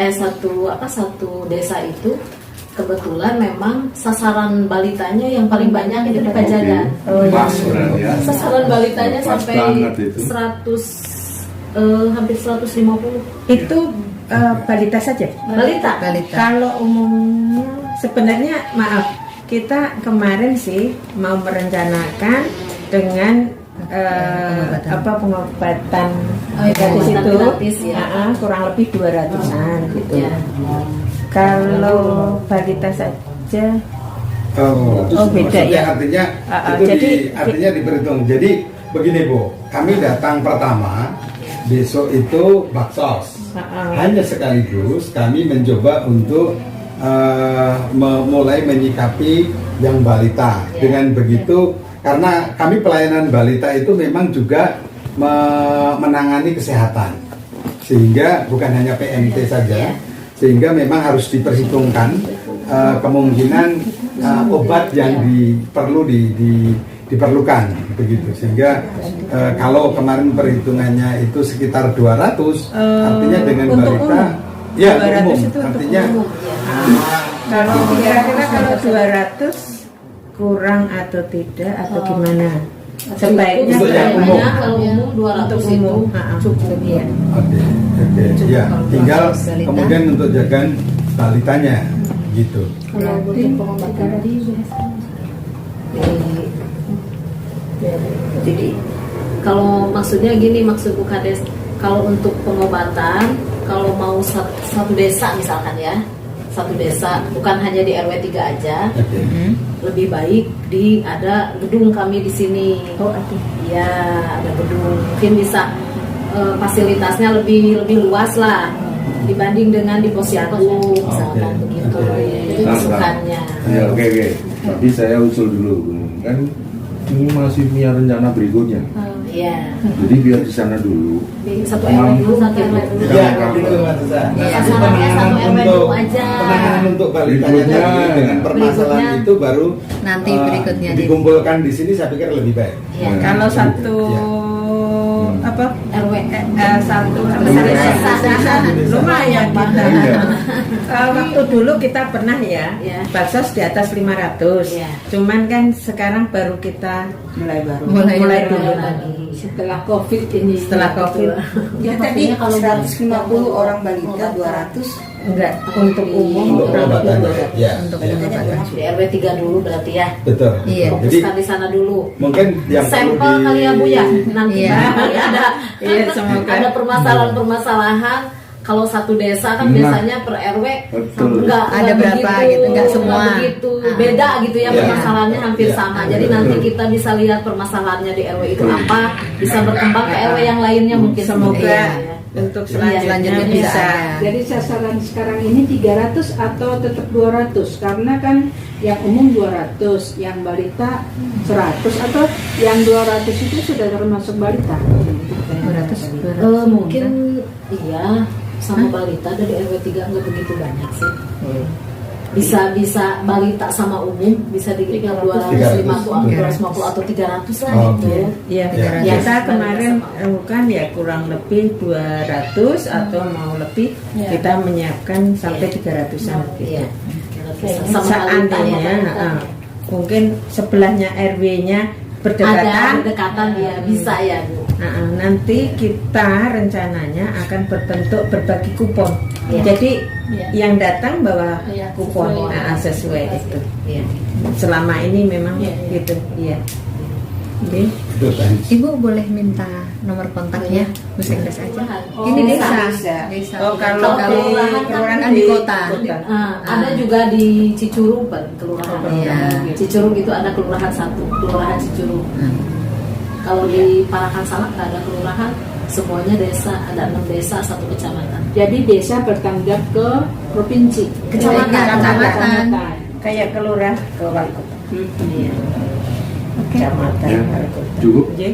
satu desa itu kebetulan memang sasaran balitanya yang paling banyak itu di Pajagan. Pas berarti ya. Sasaran balitanya Pas sampai banget itu. 100 hampir 150. Itu balita saja. Balita. Kalau umumnya sebenarnya maaf, kita kemarin sih mau merencanakan dengan pengobatan pengobatan di situ gratis, ya. kurang lebih 200-an gitu. Ya. Kalau balita saja beda maksudnya ya. artinya itu jadi artinya diperhitung. Jadi begini Bu, kami datang pertama besok itu baksos. Hanya sekaligus kami mencoba untuk mulai menyikapi yang balita. Dengan begitu, karena kami pelayanan balita itu memang juga menangani kesehatan, sehingga bukan hanya PMT saja, sehingga memang harus diperhitungkan kemungkinan obat yang diperlukan begitu, sehingga kalau kemarin perhitungannya itu sekitar 200, artinya dengan balita ya umum, artinya kalau kira-kira kalau 200 kurang atau tidak atau gimana? Sebaiknya untuk yang umum. Kalau umum 200 untuk itu umum cukup ya. Oke, ya tinggal kemudian untuk jaga balitanya gitu. Kalau untuk pengobatan jadi kalau maksudnya gini, maksud Bu Kades, kalau untuk pengobatan, kalau mau satu desa misalkan ya, satu desa bukan hanya di RW 3 aja, lebih baik ada gedung kami di sini. Ya, ada gedung, mungkin bisa fasilitasnya lebih luas lah dibanding dengan di Posyandu misalkan begitu. Itu masukannya. Ya, oke. Tapi saya usul dulu, kan ini masih punya rencana berikutnya. Iya. Jadi biar di sana dulu. Di satu RW dulu, satu RW dulu. Ya, gitu Mas Susa. Sasarannya satu RW dulu aja. Penanganan untuk balitanya tadi dengan permasalahan itu baru nanti berikutnya dikumpulkan di sini, saya pikir lebih baik. Ya. Kalau satu RW satu desa lumayan kita. Iya. Waktu dulu kita pernah ya, Iya. baksos di atas 500. Iya. Cuman kan sekarang baru kita mulai dulu lagi. Setelah COVID ini. Setelah COVID. Ya tadi Kalau 150 orang balita 200 Enggak, untuk umum Untuk kurang lebih pengobatan, 200. ya. untuk Ya. pengobatan. Di RW 3 dulu berarti ya. Betul. Iya. Jadi Fokuskan di sana dulu. mungkin yang Sampel kali ya Bu ya. Nanti Iya. barangkali Iya, semoga. ada permasalahan-permasalahan. Kalau satu desa kan biasanya per RW Betul. Ada berapa gitu, nggak semua. begitu beda gitu ya, Iya. permasalahannya hampir Iya. sama. Jadi nanti kita bisa lihat permasalahannya di RW itu apa, bisa berkembang ke RW yang lainnya mungkin. Semoga Iya. untuk Selanjutnya selanjutnya bisa bisa. ada. Jadi sasaran sekarang ini 300 atau tetap 200? Karena kan yang umum 200, yang balita 100, atau yang 200 itu sudah termasuk balita? 200. Mungkin iya sama balita dari RW 3 nggak begitu banyak sih. Bisa balita sama umum bisa di 250 atau 300 lah Oh, gitu. Iya, Ya. kita kemarin kan ya kurang lebih 200 atau mau lebih kita menyiapkan sampai 300-an gitu. Iya. Sama balita ya. Seandainya mungkin sebelahnya RW-nya berdekatan, Berdekatan ya bisa ya Bu. nanti kita rencananya akan berbentuk berbagi kupon. Iya. Jadi Iya. yang datang bawa Iya, kupon sesuai. sesuai itu. Iya. Selama ini memang gitu, iya. Oke. itu tadi. Ibu boleh minta nomor kontaknya Bu Sekdes aja. Oh, Ini bisa. desa. Oh, kalau Kalau di kelurahan kan di kota. Ada juga di Cicurug kelurahan. Iya. Cicurug itu ada kelurahan 1, kelurahan Cicurug. Kalau di Parakan Salak nggak ada kelurahan, semuanya desa, ada 6 desa, 1 kecamatan. Jadi desa bertanggung ke provinsi, Kecamatan. kayak kelurahan ke wali kota. Iya. Kecamatan Ya, wali kota. cukup. Oke.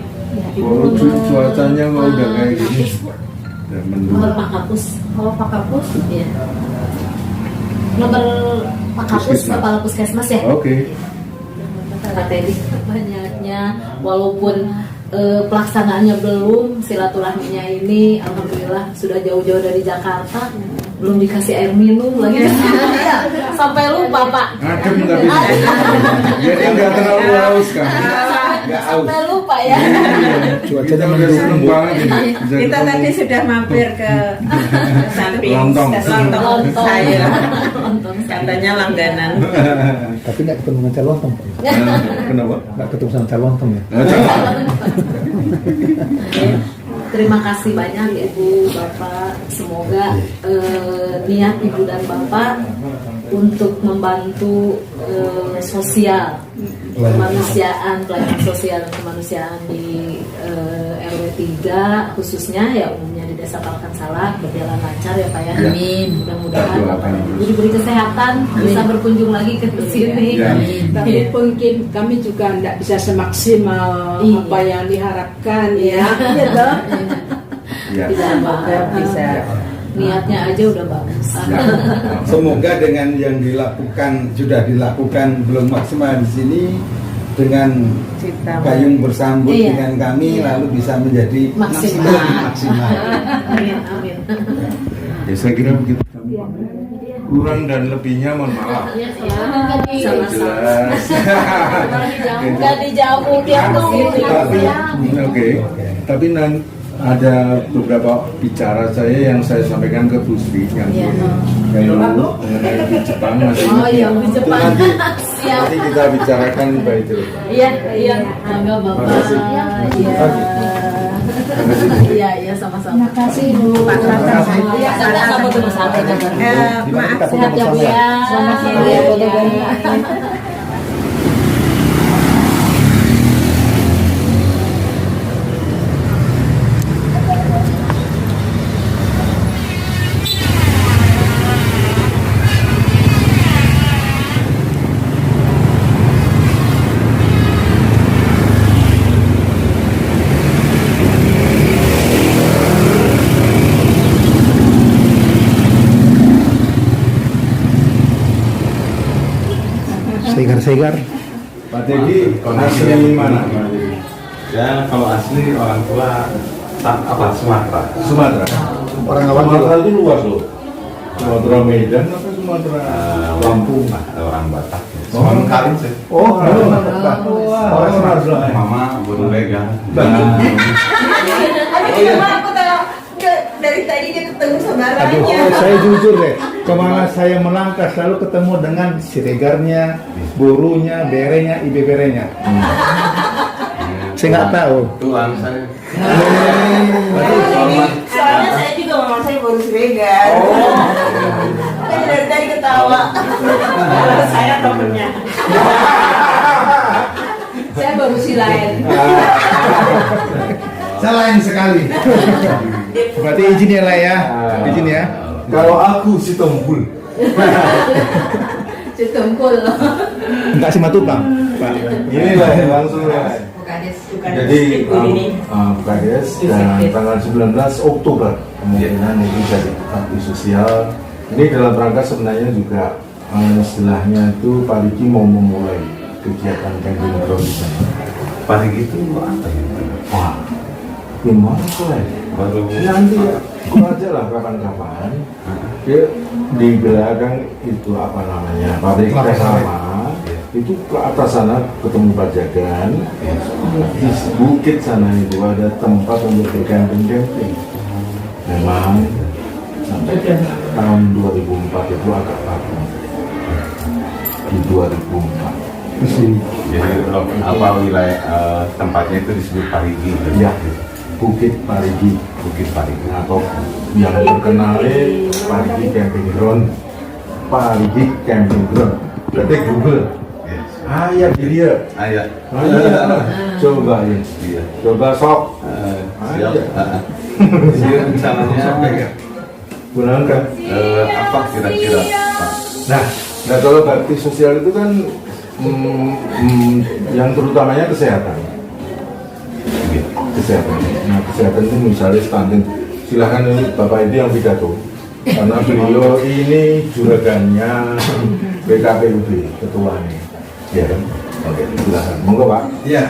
Oh, cuacanya kok udah kayak gini. Ya, mendung. Nomor Pak Kapus. Kalau Pak Kapus, iya. Nomor Pak Kapus, Puskesmas. Kepala Puskesmas ya. Oke. Kak Teddy banyaknya, walaupun pelaksanaannya belum, silaturahminya ini alhamdulillah sudah jauh-jauh dari Jakarta, belum dikasih air minum lagi. Sampai lupa Pak. Adem tapi jadi nggak terlalu haus kan? Nggak haus. Sampai lupa ya. Cuacanya mendukung banget ini. Kita tadi sudah mampir ke samping Lontong. lontong sayur. Lontong. Katanya langganan. Tapi nggak ketemu dengan calon lontong, Pak. Kenapa? Nggak ketemu sama calon lontong ya. Terima kasih banyak Ibu, Bapak. Semoga niat Ibu dan Bapak untuk membantu sosial kemanusiaan, pelayanan sosial dan kemanusiaan di RW 3 khususnya ya umumnya di Desa Palkan Salak berjalan lancar ya Pak ya. Amin. Mudah-mudahan Bapak Ibu diberi kesehatan, bisa berkunjung lagi ke sini. Tapi mungkin kami juga tidak bisa semaksimal apa yang diharapkan ya. Gitu. Tidak apa-apa, bisa. Niatnya aja udah bagus. Semoga dengan yang sudah dilakukan belum maksimal di sini, dengan payung bersambut dengan kami lalu bisa menjadi maksimal. Amin, amin. Ya saya kira begitu. Kurang dan lebihnya mohon maaf. Sama-sama. Jelas. Gak dijawab tiap kesini. Oke. Tapi ada beberapa bicara saya yang saya sampaikan ke Bu Sri yang dulu mengenai di Jepang masih. Oh iya, di Jepang. Siap. Nanti kita bicarakan baik itu. Iya, mangga Bapak. Iya, sama-sama. Terima kasih Bu. Iya, sama dulu sampai Maaf, sehat ya Bu ya. Selamat siang. Segar-segar. Pak Teddy asli mana? Ya kalau asli orang tua Sumatera. Sumatera. Orang awam Sumatera itu luas loh. Sumatera Medan apa Sumatera Lampung? Orang Batak. Orang Karim sih. Oh, orang Sumatera. Mama Bodorega. Aku tahu dari tadi dia ketemu saudaranya. Aduh, saya jujur deh, kemana saya melangkah selalu ketemu dengan siregarnya, burunya, berenya, ibe berenya. Saya nggak tahu. Tuan saya. Soalnya saya juga mama saya baru Siregar. Saya dari tadi ketawa. Saya temennya. Saya baru silain. Saya lain sekali. Berarti izin ya lah ya, izin ya. Kalau aku si Tompul. Setungkul. Enggak si Matupang, Pak. Ini lah langsung lah. Jadi Bukades dan tanggal 19 Oktober kemungkinan ini jadi bakti sosial. Ini dalam rangka sebenarnya juga istilahnya itu Pak Riki mau memulai kegiatan camping ground di sana. Pagi itu apa ya? Wah, gimana mulai? Baru Nanti aja lah kapan-kapan. Dia di belakang itu apa namanya pabrik sama itu ke atas sana ketemu Pajagan. Di bukit sana itu ada tempat untuk bercamping-camping. Memang sampai tahun 2004 itu agak vakum. Di 2004 jadi apa wilayah tempatnya itu disebut Parigi. ya Bukit Parigi, Bukit Parigi. atau yang terkenal Parigi Camping Ground. Parigi Camping Ground. Ketik Google. Ya dia. Ayah. Coba ya. Iya. Coba sok. Siap. Jadi rencananya Gunakan. apa kira-kira Pak? Nah kalau bakti sosial itu kan yang terutamanya kesehatan. Kesehatan. Nah kesehatan itu misalnya stunting. Silahkan ini Bapak itu yang pidato. Karena beliau ini juragannya BKPUB, ketuanya. Ya kan? Oke, silahkan. Monggo Pak. Ya,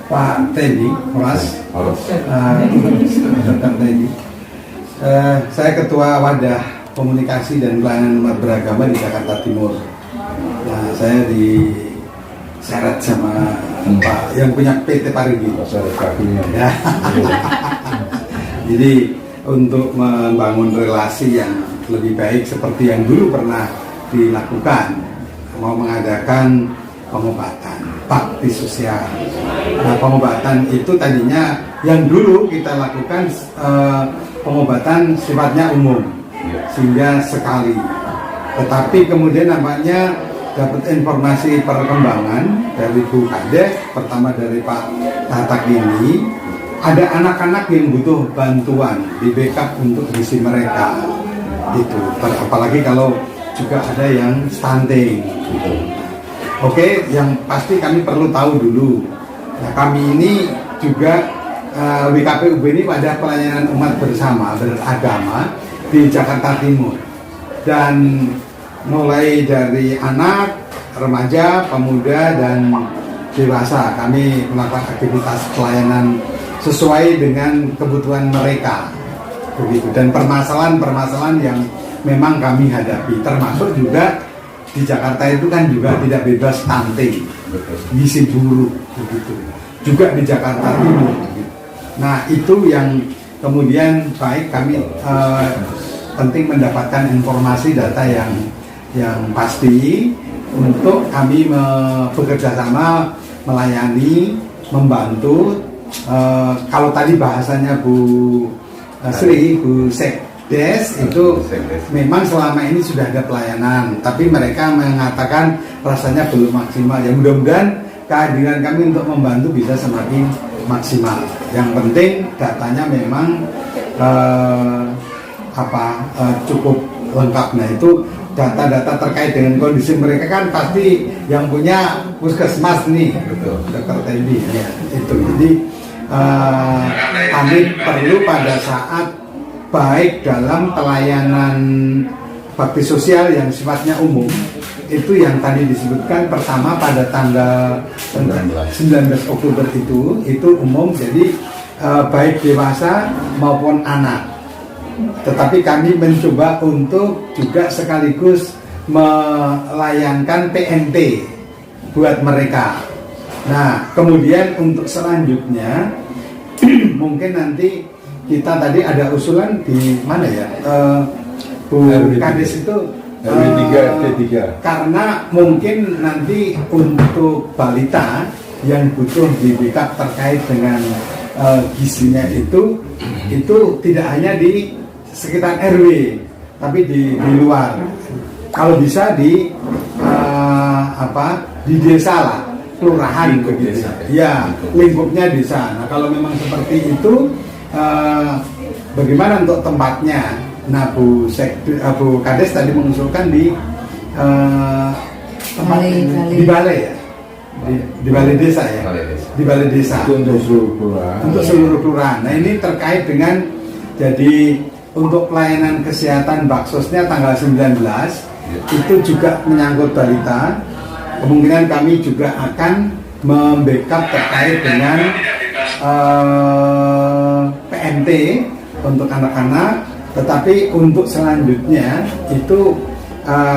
Pak Teddy, Mas. Harus. Datang Teddy. Saya Ketua Wadah Komunikasi dan Pelayanan Umat Beragama di Jakarta Timur. Nah, saya diseret sama Pak yang punya PT Parigi. Ya. Jadi untuk membangun relasi yang lebih baik seperti yang dulu pernah dilakukan, mau mengadakan pengobatan bakti sosial. Nah, pengobatan itu tadinya yang dulu kita lakukan pengobatan sifatnya umum, sehingga sekali. Tetapi kemudian nampaknya dapat informasi perkembangan dari Bu Kades, pertama dari Pak Tatak ini, ada anak-anak yang butuh bantuan di backup untuk gizi mereka. Itu, apalagi kalau juga ada yang stunting. Gitu. Oke, yang pasti kami perlu tahu dulu. Nah, kami ini juga WKPUB ini pada pelayanan umat bersama beragama di Jakarta Timur, dan mulai dari anak, remaja, pemuda, dan dewasa kami melakukan aktivitas pelayanan sesuai dengan kebutuhan mereka, begitu. Dan permasalahan-permasalahan yang memang kami hadapi, termasuk juga di Jakarta itu kan juga tidak bebas stunting, gizi buruk, begitu. Juga di Jakarta Timur. Begitu. Nah, itu yang kemudian baik kami penting mendapatkan informasi data yang pasti untuk kami bekerja sama melayani, membantu. Kalau tadi bahasanya Bu Sri, Bu Sekdes itu memang selama ini sudah ada pelayanan, tapi mereka mengatakan rasanya belum maksimal. Ya, mudah-mudahan kehadiran kami untuk membantu bisa semakin maksimal. Yang penting datanya memang cukup lengkap. Nah, itu data-data terkait dengan kondisi mereka kan pasti yang punya puskesmas nih, dokter Tendi ya, itu. Jadi kami perlu pada saat baik dalam pelayanan bakti sosial yang sifatnya umum, itu yang tadi disebutkan pertama pada tanggal 19 Oktober itu umum, jadi baik dewasa maupun anak. Tetapi kami mencoba untuk juga sekaligus melayangkan PNT buat mereka. Nah, kemudian untuk selanjutnya mungkin nanti kita tadi ada usulan di mana ya, Bu Kades itu RW3 karena mungkin nanti untuk balita yang butuh di backup terkait dengan gizinya itu tidak hanya di sekitar RW, tapi di luar. Kalau bisa di desa lah, kelurahan begitu. Ya, lingkupnya desa. Nah, kalau memang seperti itu, bagaimana untuk tempatnya? Nah, Bu Kades tadi mengusulkan di tempat di balai ya, di balai desa ya, di balai desa. Itu untuk seluruh kelurahan. Untuk seluruh kelurahan. Nah, ini terkait dengan jadi untuk pelayanan kesehatan Baksosnya tanggal 19 itu juga menyangkut balita. Kemungkinan kami juga akan membackup terkait dengan PMT untuk anak-anak. Tetapi untuk selanjutnya itu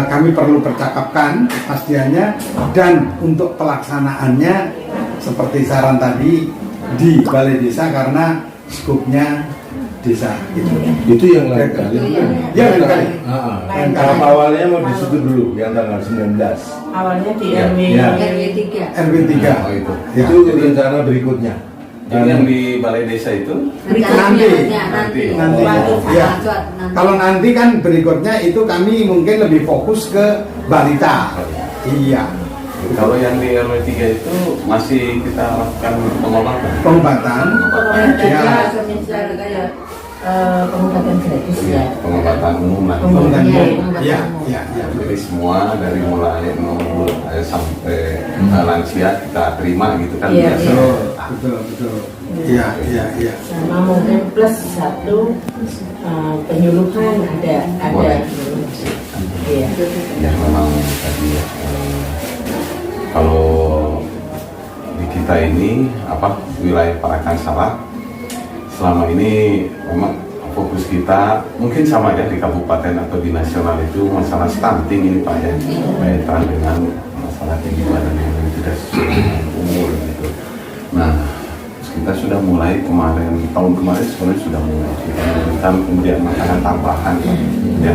kami perlu percakapkan kepastiannya, dan untuk pelaksanaannya seperti saran tadi di balai desa karena skupnya desa gitu. Itu yang lain kali. Ya, lain kali. Tahap awalnya mau di situ dulu yang tanggal 19. Awalnya di RW3. Oh, itu rencana berikutnya. Jadi yang di balai desa itu nanti. Ya. Kalau nanti kan berikutnya itu kami mungkin lebih fokus ke balita. Iya. Kalau yang di RW3 itu masih kita lakukan Pengobatan. Ya. Pengobatan gratis ya. Pengobatan umum nanti. Pengobatan umum. Iya. Ya. Jadi semua dari mulai nol sampai lansia kita terima gitu kan. Iya, biasa. Betul. Iya. Sama mungkin plus satu penyuluhan ada. Iya. Ya memang tadi ya. Kalau di kita ini wilayah Parakan Salak selama ini memang fokus kita mungkin sama ya di kabupaten atau di nasional itu masalah stunting ini Pak ya, kaitan dengan masalah tinggi badan yang tidak sesuai dengan umur gitu. Nah, kita sudah mulai tahun kemarin sebenarnya sudah mulai kita memberikan pemberian makanan tambahan ya,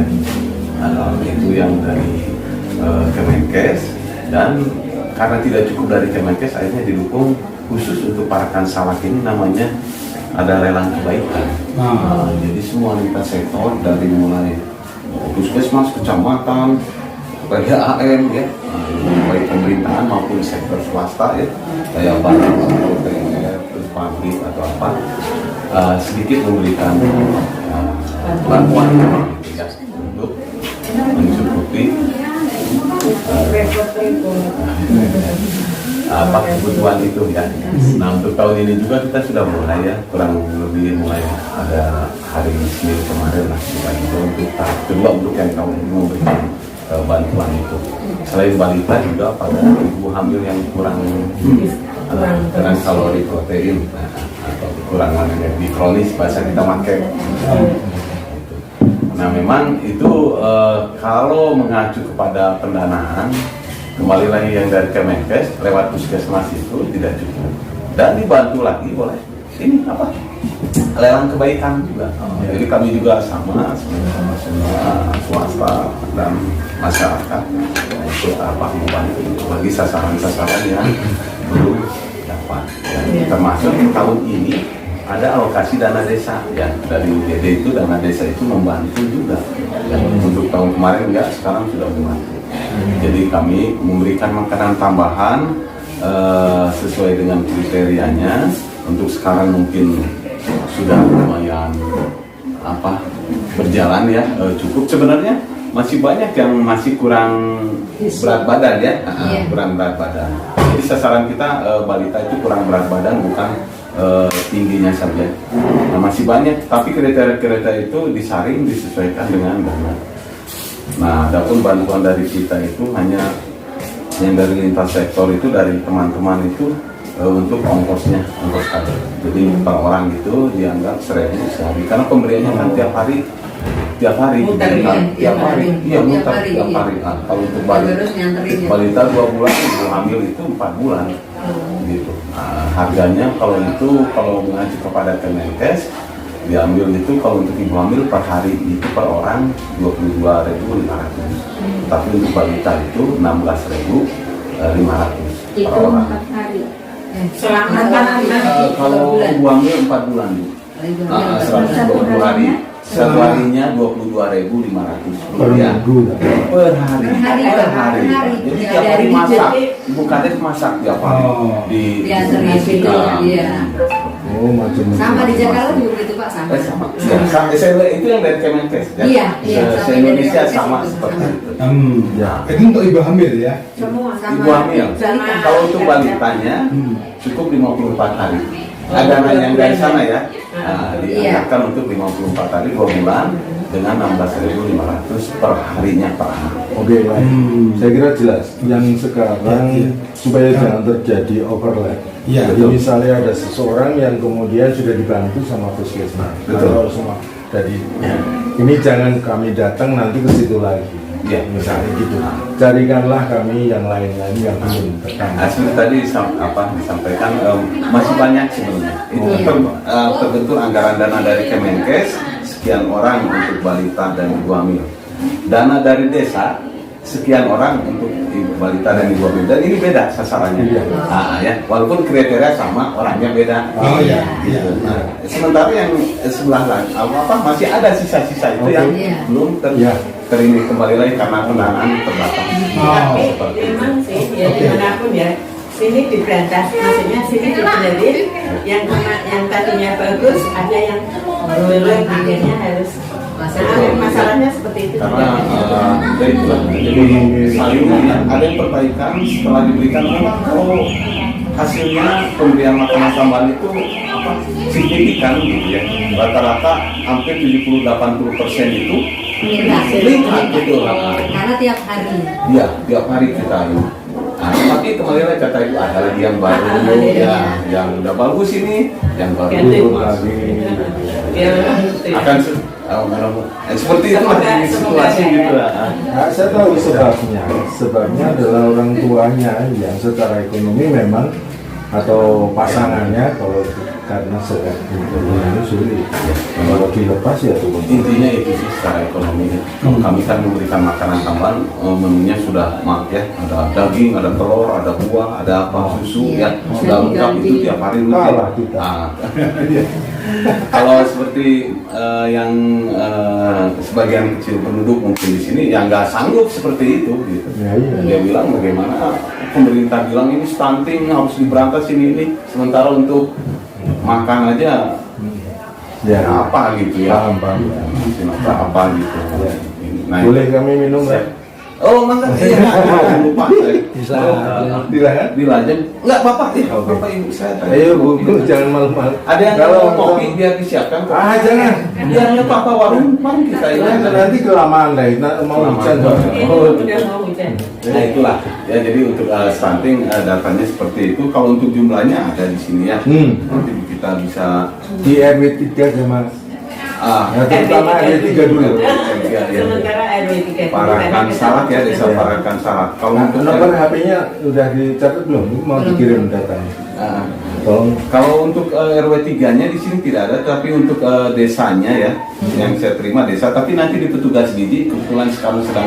itu yang dari Kemenkes, dan karena tidak cukup dari Kemenkes akhirnya didukung khusus untuk para kansalak ini, namanya ada lelang kebaikan. Jadi semua lintas sektor dari mulai puskesmas, kecamatan, PDAM ya, baik pemerintahan maupun sektor swasta ya, kayak bank atau TNR, pabrik atau apa, sedikit memberikan bantuan gitu ya, untuk mencukupi apa kebutuhan itu ya. Nah, untuk tahun ini juga kita sudah mulai ya, kurang lebih mulai ada hari Senin kemarin lah kita juga untuk tahap kedua untuk yang tahun ini memberikan bantuan itu. Selain balita juga pada ibu hamil yang kurang kalori protein atau kekurangan energi kronis bahasa kita pakai. Nah, memang itu kalau mengacu kepada pendanaan, kembali lagi yang dari Kemenkes lewat puskesmas itu tidak cukup, dan dibantu lagi oleh ini apa, lelang kebaikan juga. Jadi kami juga sama semua swasta dan masyarakat untuk apa, membantu bagi sasaran-sasaran yang belum dapat. Termasuk tahun ini ada alokasi dana desa ya, dari UGD itu dana desa itu membantu juga. Untuk tahun kemarin enggak, sekarang sudah membantu. Jadi kami memberikan makanan tambahan sesuai dengan kriterianya. Untuk sekarang mungkin sudah lumayan berjalan ya, cukup. Sebenarnya masih banyak yang masih kurang berat badan ya, kurang berat badan. Jadi sasaran kita balita itu kurang berat badan, bukan tingginya saja. Nah, masih banyak, tapi kriteria-kriteria itu disaring, disesuaikan dengan dana. Nah, adapun bantuan dari kita itu hanya yang dari lintas sektor itu, dari teman-teman itu untuk ongkos kader. Jadi per orang itu dianggap 1.000 sehari, karena pemberiannya kan tiap hari. Iya, muter tiap hari. Nah, kalau untuk balita 2 bulan, ibu hamil itu 4 bulan. Gitu. Nah, harganya kalau mengacu kepada Kemenkes, diambil itu kalau untuk ibu hamil per hari itu per orang 22.500. Tapi untuk balita itu 16.500 per orang. 4 hari. Selama Kalau ibu hamil 4 bulan, 120 hari. Satu harinya 22.500 per minggu. Per hari. Jadi tiap hari masak. Ibu kades masak tiap hari. Oh, macam sama di Jakarta juga begitu Pak, sama. Itu yang dari Kemenkes ya. Iya. Se-Indonesia sama seperti itu. Ya. Itu untuk ibu hamil ya. Semua sama. Ibu hamil. Kalau untuk balitanya cukup 54 hari. Ada yang dari sana ya. Dianggarkan untuk 54 hari 2 bulan dengan 16.500 per harinya per hari. Oke, baik. Saya kira jelas. Yang sekarang supaya jangan terjadi overlap. Ya, jadi misalnya ada seseorang yang kemudian sudah dibantu sama puskesmas, kalau semua. Jadi ini jangan kami datang nanti ke situ lagi. Ya, misalnya gitu. Carikanlah kami yang lain-lain yang belum tertanggung. Hasil tadi disampaikan masih banyak sebenarnya. Itu terbentur anggaran dana dari Kemenkes sekian orang untuk balita dan ibu hamil. Dana dari desa sekian orang untuk balita dan ibu hamil. Dan ini beda sasarannya. Ya, walaupun kriteria sama, orangnya beda. Oh iya. Nah, sementara yang sebelah lain masih ada sisa-sisa itu yang belum terini kembali lagi karena pendanaan terbatas. Tapi memang sih ya dimanapun ya, sini diberantas, maksudnya sini dibenerin, yang tadinya bagus ada yang akhirnya harus masalahnya seperti itu. Karena jadi saling ada yang perbaikan setelah diberikan, memang kalau hasilnya pemberian makanan tambahan itu signifikan gitu ya. Rata-rata hampir 70-80% itu lihat gitu lah. Karena tiap hari. Iya, tiap hari kita ini. Nah, tapi tapi kembali lagi kata ibu ada lagi yang baru ya, yang udah bagus ini, yang baru lagi akan seperti itu lah situasi gitu lah. Nah, saya tahu sebabnya adalah orang tuanya yang secara ekonomi memang atau pasangannya kalau karena sedang ini sulit. Kalau dilepas ya tuh. Intinya itu sih secara ekonomi. Kalau kami kan memberikan makanan tambahan, menunya sudah ya, ada daging, ada telur, ada buah, ada apa susu ya, sudah lengkap itu tiap hari kalah kita. Kalau seperti yang sebagian kecil penduduk mungkin di sini yang nggak sanggup seperti itu gitu. Dia bilang bagaimana pemerintah bilang ini stunting harus diberantas ini sementara untuk makan aja ya apa gitu ya apa gitu. Nah, boleh kami minum ya? Oh masa iya lupa saya dilanjut nggak bapak ya bapak ibu saya ayo bu jangan malu-malu ada yang kalau kopi biar disiapkan jangan biar papa warung mari kita ini nanti kelamaan deh mau hujan nah itulah ya jadi untuk stunting datanya seperti itu kalau untuk jumlahnya ada di sini ya nanti kita bisa di RW 3 ya mas terutama RW 3 dulu sementara RW 3 Parakan Salak ya, desa Parakan Salak. Kalau untuk nomor HP-nya udah dicatat belum? Mau dikirim datanya. Kalau untuk RW 3-nya di sini tidak ada, tapi untuk desanya ya, yang saya terima desa, tapi nanti di petugas gizi kebetulan sekarang sedang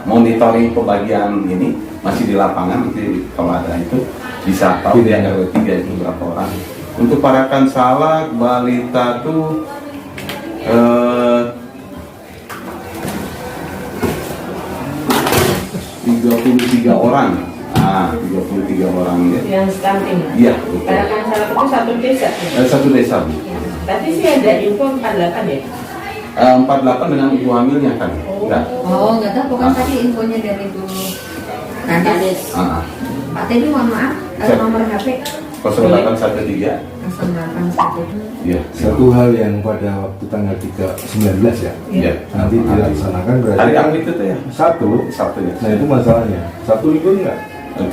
monitoring pembagian ini masih di lapangan, nanti kalau ada itu bisa tahu di RW 3 itu berapa orang. Untuk Parakan Salak balita tuh 33 orang. 33 orang ya. Yang stunting. Iya. Parakan Salak itu satu desa. Satu desa. Tadi sih ada info 48 ya. 48 dengan ibu hamilnya kan. Nggak tahu bukan tadi infonya dari Bu Kades. Pak Teddy mohon maaf nomor HP 0813 0813. Iya. Satu hal yang pada waktu tanggal 19 ya. Iya. Nanti dilaksanakan berarti hari apa itu ya? Sabtu ya. Nah itu masalahnya. Sabtu libur nggak?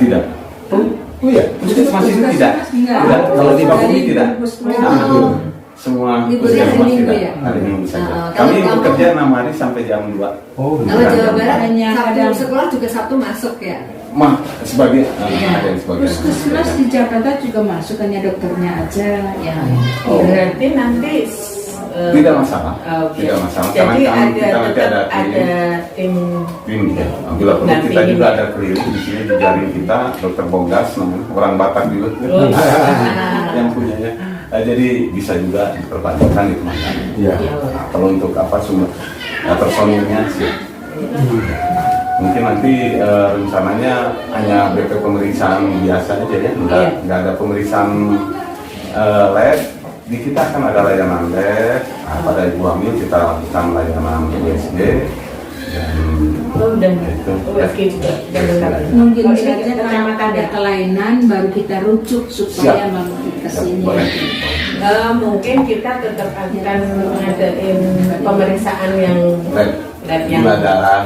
Tidak. Oh iya. Puskesmas itu tidak. Tidak. Kalau di Bakumi tidak. Semua puskesmas tidak. Hari Minggu saja. Kami bekerja 6 hari sampai jam 2. Kalau Jawa Barat hanya ada sekolah juga Sabtu masuk ya. Sebagai ada yang sebagian. Puskesmas di Jakarta juga masuk, hanya dokternya aja. Ya. Berarti nanti tidak masalah. Tidak masalah. Jadi Karena ada tim ya. Bila perlu kita juga ada keliling di sini di jaring kita, Dokter Bogas namanya, orang Batak juga yang punyanya. Jadi bisa juga diperbantukan itu makanya. Iya. Kalau untuk sumber personilnya sih. Mungkin nanti rencananya hanya BP pemeriksaan biasa aja ya, nggak ada pemeriksaan lab. Di kita akan ada layanan lab. Pada ibu hamil kita lakukan layanan USG dan itu. Mungkin saja kalau ada kelainan baru kita rujuk supaya ke sini. Mungkin kita tetap akan mengadain pemeriksaan yang lab yang gula darah,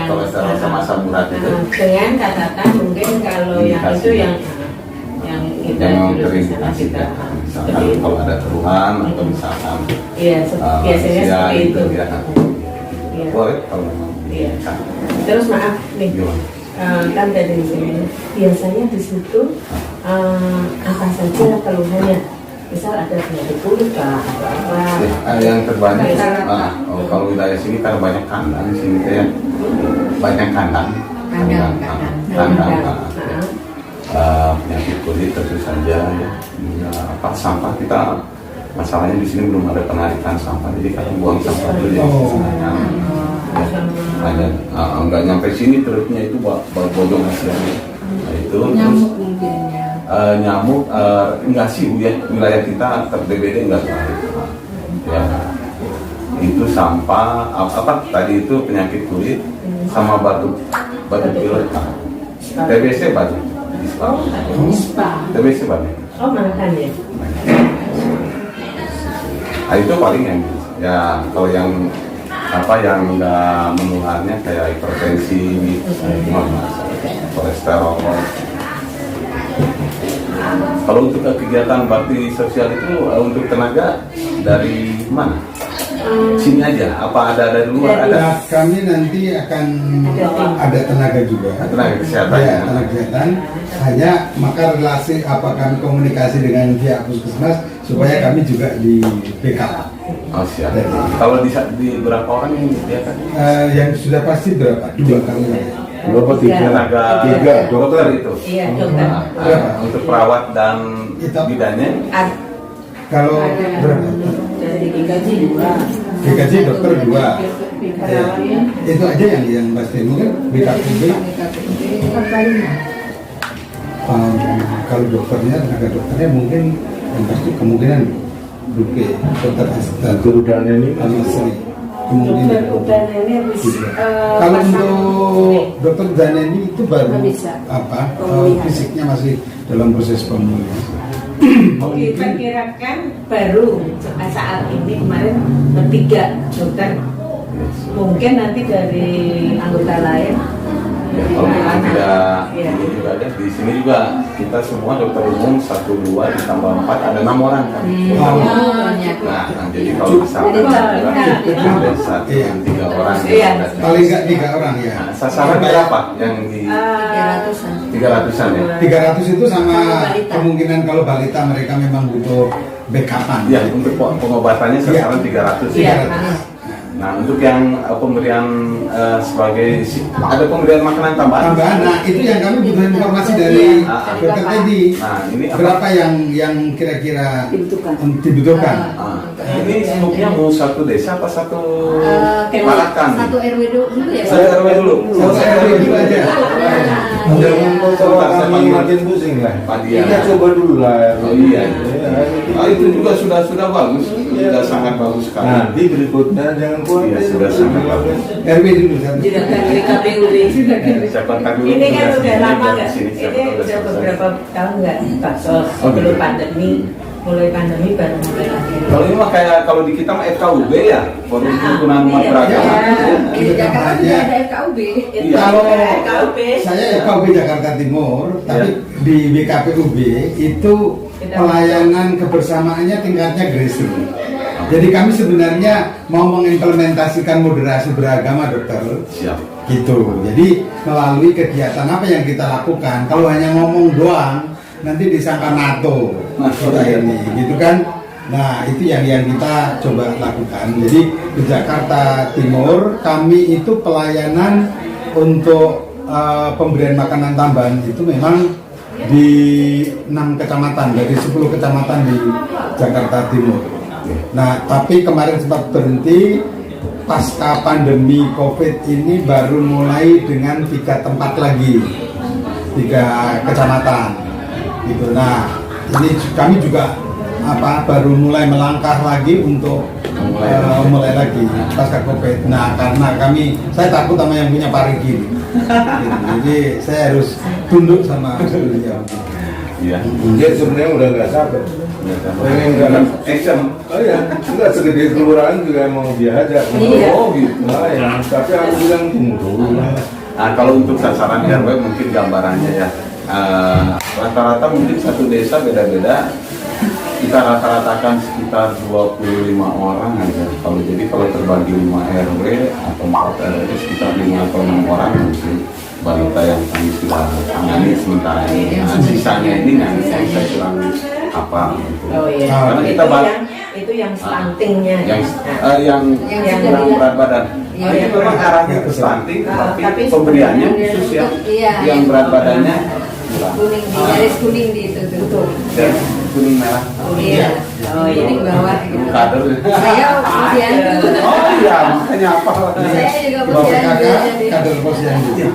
kolesterol sama asam urat itu. Dengan catatan mungkin kalau yang itu yang kita terindikasikan, misalkan kalau ada keluhan atau misalkan biasanya seperti itu. Boleh kalau memang. Terus maaf nih, kan dari sini biasanya di situ apa saja keluhannya? Misal ada penyakit kulit atau apa? Yang terbanyak kalau wilayah sini karena banyak kandang di sini kayak banyak kandang. Penyakit kulit tentu saja ya. Sampah kita masalahnya di sini belum ada penarikan sampah, jadi kita buang sampah dulu ya. Nggak nyampe sini truknya itu bodong hasilnya. Nah, itu Nyamuk mungkin ya. Nyamuk enggak sih Bu ya, wilayah kita ter-DBD enggak ya. Itu sampah tadi itu penyakit kulit sama batu pilek. TBC banyak di spa. TBC banyak. Mana kan ya? Nah, itu paling yang ya kalau yang yang enggak menularnya kayak hipertensi gitu. kolesterol. Kalau untuk kegiatan bakti sosial itu untuk tenaga dari mana? Sini aja? Apa ada dari luar? Nah, kami nanti akan ada tenaga juga. Tenaga kesehatan. Ya, tenaga kesehatan. Hanya maka relasi apa kami komunikasi dengan pihak puskesmas supaya kami juga di backup. Oh siap. Kalau di berapa orang yang disediakan? Yang sudah pasti berapa? 2 kali. Berapa? 3 tenaga 3 dokter itu. Iya, dokter. Untuk perawat dan bidannya. Kalau berapa? Dari digaji 2. Digaji dokter 2. Ya, itu aja yang pasti. Mungkin BKPB. Kalau dokternya, tenaga dokternya mungkin yang pasti kemungkinan Duke, dokter asisten. Udah ini Kemungkinan. Kalau untuk dokter Daneni itu baru fisiknya masih dalam proses pemulihan. Diperkirakan baru saat ini kemarin 3 dokter. Mungkin nanti dari anggota lain. Kalau memang tidak, ini juga ada di sini juga kita semua dokter umum 1, 2 ditambah 4 ada 6 orang kan. Nah, jadi kalau misalkan ada 1 dan 3 orang, paling nggak 3 orang ya. Nah, sasaran berapa yang di 300-an ya? 300 itu sama kemungkinan kalau balita mereka memang butuh backupan. Ya, untuk pengobatannya sasaran 300. Nah, untuk yang pemberian sebagai ada pemberian makanan tambahan. Nah, itu yang kami butuh informasi dari dokter Teddy. Nah, ini berapa yang kira-kira dibutuhkan? Ini sebutnya mau 1 desa apa 1 parakan? 1 RW dulu ya. 1 RW dulu. 1 RW dulu aja. Jangan kalau kami makin pusing lah. Kita coba dulu lah. Oh iya. Itu juga sudah bagus. Sudah sangat bagus sekali. Nanti berikutnya jangan Iya, sudah sangat bagus. RW dulu satu. Tidak dari KPUD. Saya kontak dulu. Ini kan udah lama nggak? Ini Udah beberapa tahun nggak baksos sebelum pandemi. Mulai pandemi baru mulai lagi. Kalau ini mah kayak kalau di kita mah FKUB ya, Forum Kerukunan Umat Beragama. Di Jakarta juga ada FKUB. Kalau saya FKUB Jakarta Timur, tapi di BKPUB itu pelayanan kebersamaannya tingkatnya grassroots. Jadi kami sebenarnya mau mengimplementasikan moderasi beragama, dokter. Siap. Gitu. Jadi melalui kegiatan apa yang kita lakukan. Kalau hanya ngomong doang, nanti disangka NATO kita ini, gitu kan? Nah, itu yang kita coba lakukan. Jadi di Jakarta Timur kami itu pelayanan untuk pemberian makanan tambahan itu memang di 6 kecamatan dari 10 kecamatan di Jakarta Timur. Nah, tapi kemarin sempat berhenti pasca pandemi COVID ini baru mulai dengan 3 tempat lagi, 3 kecamatan. Gitu. Nah, ini kami juga baru mulai melangkah lagi untuk mulai lagi pasca COVID. Nah, karena saya takut sama yang punya parigi. Gitu. Jadi saya harus tunduk sama beliau. Iya. Dia sebenarnya udah nggak sabar. Pengen dalam action. Oh ya, enggak segede kelurahan juga mau diajak. Oh gitu. Nah, ya. Tapi aku bilang tunggu lah. Nah, kalau untuk sasaran RW mungkin gambarannya ya. Rata-rata mungkin satu desa beda-beda. Kita rata-ratakan sekitar 25 orang aja. Kalau terbagi 5 RW atau 4 RW sekitar 5 atau 6 orang mungkin balita yang kami sudah tangani sementara ini. Nah, sisanya ini nanti saya kurang apa gitu. Oh iya. Karena kita itu yang stuntingnya. Yang berat badan. Itu memang arahnya ke stunting, tapi pemberiannya khusus yang berat badannya kuning, di garis kuning di itu tuh. Dan kuning merah. Iya. Oh iya di bawah gitu. Kader. Saya posyandu. Oh iya, makanya apa? Saya juga posyandu. Kader posyandu. Iya,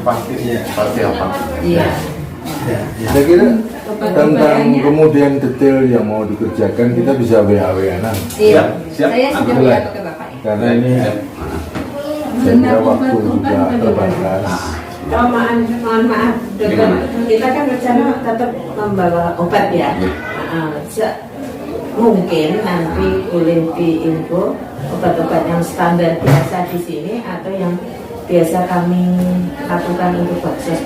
pasti apa? Iya. Saya kira tentang kemudian detail yang mau dikerjakan kita bisa WA-WA-an. Iya. Siap. Saya sudah WA ke Bapak. Karena ini saya kira waktu juga terbatas. Oh, mohon maaf, dokter. Kita kan rencana tetap membawa obat ya. Mungkin nanti boleh diinfo obat-obat yang standar biasa di sini atau yang biasa kami lakukan untuk baksos.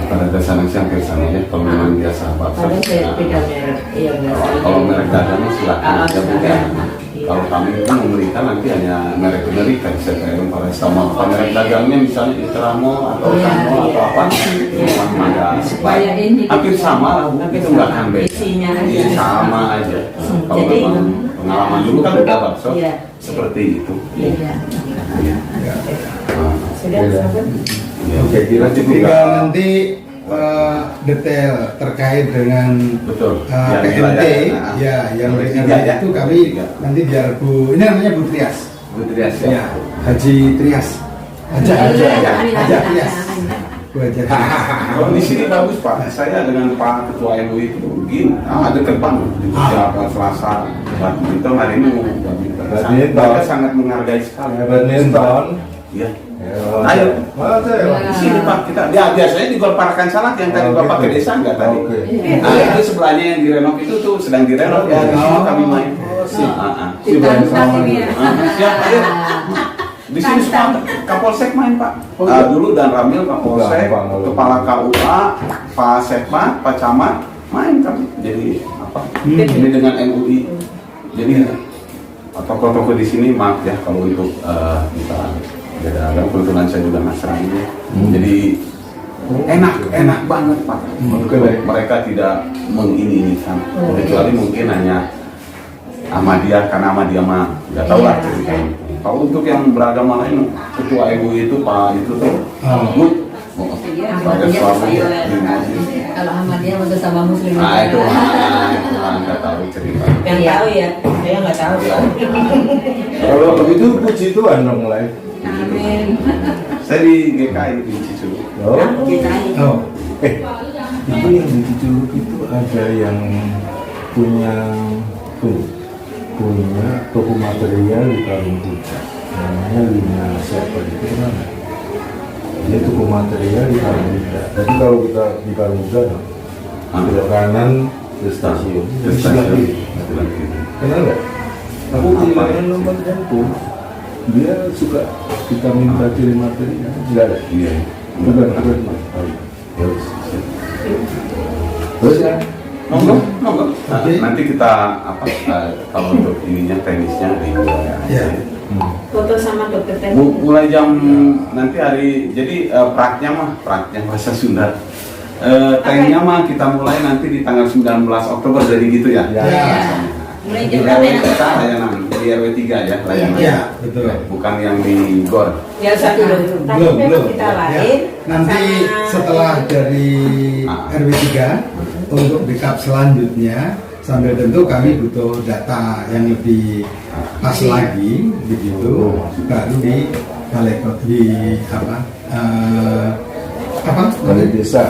Pada dasarnya sih hampir sama ya, kalau memang biasa bakso. Paling saya beda merek, iya Kalau merek dagang silakan aja bukan. Kalau kami kan memberikan nanti hanya merek generik kan, saya para sama merek dagangnya misalnya Itramo atau Samo atau apa, sama ada hampir sama lah, itu nggak akan beda, sama aja. Kalau memang pengalaman dulu kan udah bakso seperti itu. Sudah sahabat. Oke, ketika nanti detail terkait dengan PNT yang itu kami nanti biar Bu, ini namanya Bu Trias. Bu Trias ya. Haji Trias. Haji Trias. Bu Haji Trias. Kalau di sini bagus Pak. Saya dengan Pak Ketua MUI itu begini, dekat banget di Selasa. Itu hari ini mereka sangat menghargai sekali. Badminton. Iya. Ayo, di sini Pak, kita biasanya di Gor Parakan Salak yang tadi Bapak ke desa enggak tadi? Nah, itu sebelahnya yang direnov itu tuh sedang direnov ya, di sini kami main. Siap, ayo. Di sini semua Kapolsek main Pak. Dulu dan Ramil Kapolsek, Kepala KUA, Pak Sekma, Pak Camat main kami. Jadi apa? Ini dengan MUI. Jadi tokoh-tokoh di sini maaf ya kalau untuk kita beda agama, kebetulan saya juga Nasrani jadi enak banget Pak. Mereka tidak mengini-inikan kecuali mungkin hanya Ahmadiyah, karena Ahmadiyah mah nggak tahu lah ceritanya. Kalau untuk yang beragama lain, Ketua MUI itu Pak itu tuh good. Pada suami kalau Ahmadiyah untuk sama Muslim. Nah itu nggak tahu cerita. Yang tahu ya, saya nggak tahu. Kalau begitu puji Tuhan dong mulai. Amin. Saya di GKI di Cicurug. Itu yang di Cicurug itu ada yang punya toko material di Karungkuda, namanya Lina siapa itu kan? Dia toko material di Karungkuda. Jadi kalau kita di Karungkuda, belok kanan ke stasiun. Kenal nggak? Aku kehilangan nomor handphone. Dia suka kita minta kirim materi, nggak ada. Iya. Bukan. Terus ya. Monggo. Nanti kita kalau untuk ininya teknisnya di Foto sama dokter teknik. mulai jam nanti hari. Jadi praknya bahasa Sunda. Tekniknya mah kita mulai nanti di tanggal 19 Oktober jadi gitu ya. Mulai Di jam RW berapa? kita layanan di RW 3 ya layanan. Iya, betul. Bukan yang di GOR. Ya satu dulu. Tapi Belum. memang kita lain. Nanti setelah dari RW 3 untuk backup selanjutnya, sambil tentu kami butuh data yang lebih pas lagi begitu, baru di balai Balai desa.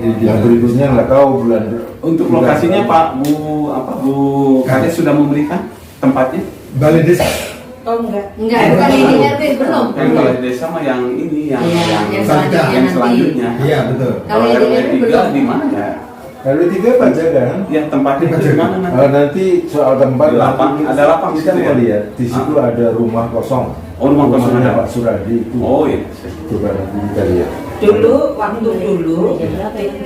Yang berikutnya nggak tahu bulan. Untuk lokasinya Pak Bu Kades sudah memberikan tempatnya? Balai desa. Oh enggak. Enggak, bukan yang di RW belum. Yang balai desa mah yang ini yang selanjutnya nanti. Iya betul. Kalau yang di RW belum. di mana ya? RW 3 Pajagan. Ya tempatnya di mana nanti? Nanti soal tempat Ada lapang kita situ ya? mau lihat. Di situ ada rumah kosong. Oh, rumah kosong Rumahnya ada. Pak Suradi itu. Oh iya. Coba nanti kita lihat. Waktu dulu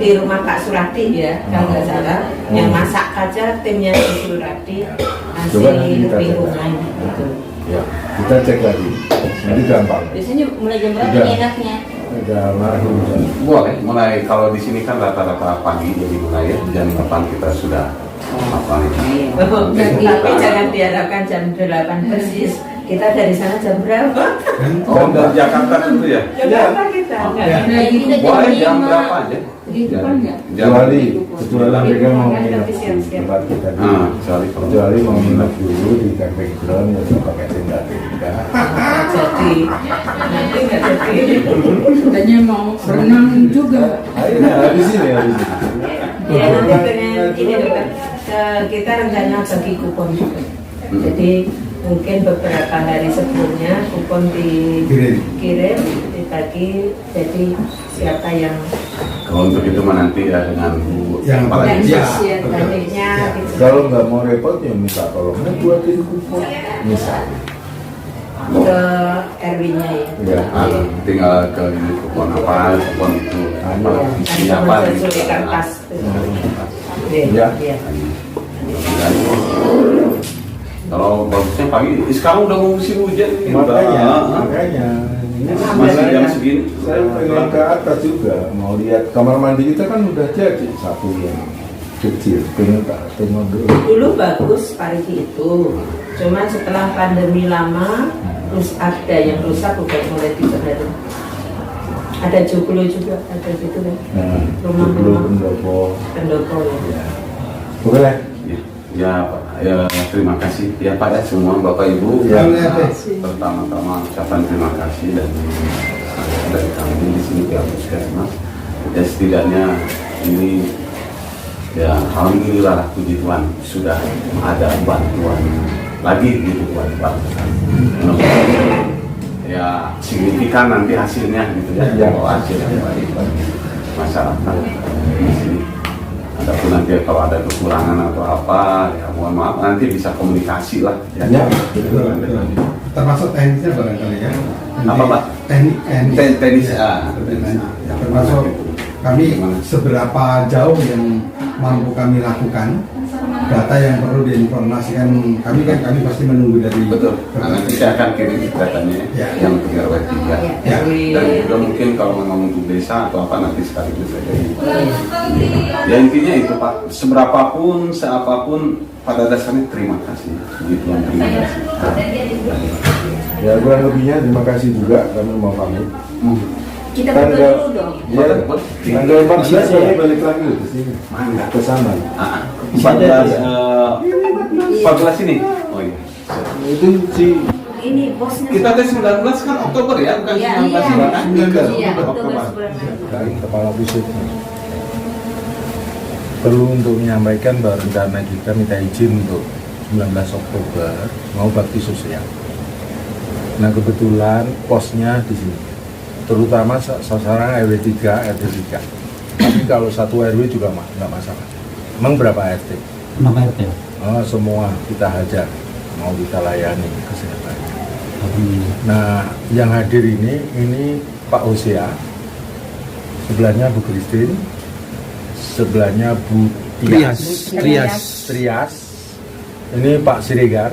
di rumah Pak Surati ya, kalau nggak salah, yang masak aja timnya Pak Surati Coba asli nanti kita cek. lingkungan gitu. Ya, kita cek lagi. Nanti gampang. Biasanya mulai jam berapa Udah. nih enaknya? Ada marhum. Boleh, mulai kalau di sini kan rata-rata pagi jadi mulai ya jam 8 kita sudah apa ini. Tapi jangan diharapkan jam 8 persis. Kita dari sana jam berapa? Oh, dari Jakarta tentu ya? Jam berapa kita? Boleh jam berapa aja? Kecuali mereka mau nginep di tempat kita dulu. Kecuali mau nginep dulu di camping ground ya pakai tenda-tenda. Jadi nanti nggak jadi. Katanya mau berenang juga. Habis ini. Ya nanti pengen ini dokter, kita rencana bagi kupon juga. Jadi mungkin beberapa hari sebelumnya kupon dikirim dibagi, jadi siapa yang Kalau untuk itu mah nanti ya dengan Bu Yang Kepala paling Desa. tekniknya gitu. Kalau nggak mau repot ya minta tolongnya buatin kupon. Misal ke RW-nya ya. Tinggal ke ini kupon apa, kupon itu isinya apa? Kertas. Ya. Kalau bagusnya pagi, sekarang udah mau musim hujan. Makanya. Masih jam segini. Saya pengen ke atas juga, mau lihat kamar mandi kita kan udah jadi satu yang kecil, pengen ke atas dulu. Dulu bagus Parigi itu, cuman setelah pandemi lama, terus ada yang rusak udah mulai dibenerin. Ada joglo juga, ada gitu kan. Rumah-rumah pendopo ya. Oke lah. Ya Pak, ya terima kasih ya Pak ya semua Bapak Ibu pertama-tama ucapan terima kasih dan dari kami di sini pihak Puskesmas ya setidaknya ini ya alhamdulillah puji Tuhan sudah ada bantuan lagi gitu buat ya signifikan nanti hasilnya gitu ya bahwa hasilnya baik bagi masyarakat di sini. Adapun nanti kalau ada kekurangan atau apa, ya mohon maaf nanti bisa komunikasi lah. Ya. Termasuk teknisnya barangkali ya. Apa Pak? Teknis. Termasuk kami seberapa jauh yang mampu kami lakukan, data yang perlu diinformasikan kami pasti menunggu dari. Betul. Nanti saya akan kirim datanya yang untuk RW 3. Ya. Dan juga mungkin kalau memang untuk desa atau apa nanti sekaligus saja. Ya intinya itu Pak. Seberapapun, seapapun pada dasarnya terima kasih. Begitu yang terima kasih. Ya kurang lebihnya terima kasih juga kami mau pamit. Kita betul dulu dong. Ya, tanggal 14 saya balik lagi ke sini. Mana? Ke sana. 14 ini. Oh iya. Itu si Ini bosnya. Kita tes 19 kan Oktober ya, bukan 19 kan? Iya, Oktober sebulan lagi. dari kepala pusatnya. Perlu untuk menyampaikan bahwa rencana kita minta izin untuk 19 Oktober mau bakti sosial. Nah kebetulan posnya di sini, terutama sasaran RW 3, RT 3. Tapi kalau satu RW juga nggak masalah. Emang berapa RT? 6 RT. Oh, semua kita hajar, mau kita layani kesehatan. Nah, yang hadir ini Pak Hosea, sebelahnya Bu Christine, sebelahnya Bu Trias, ini Pak Siregar.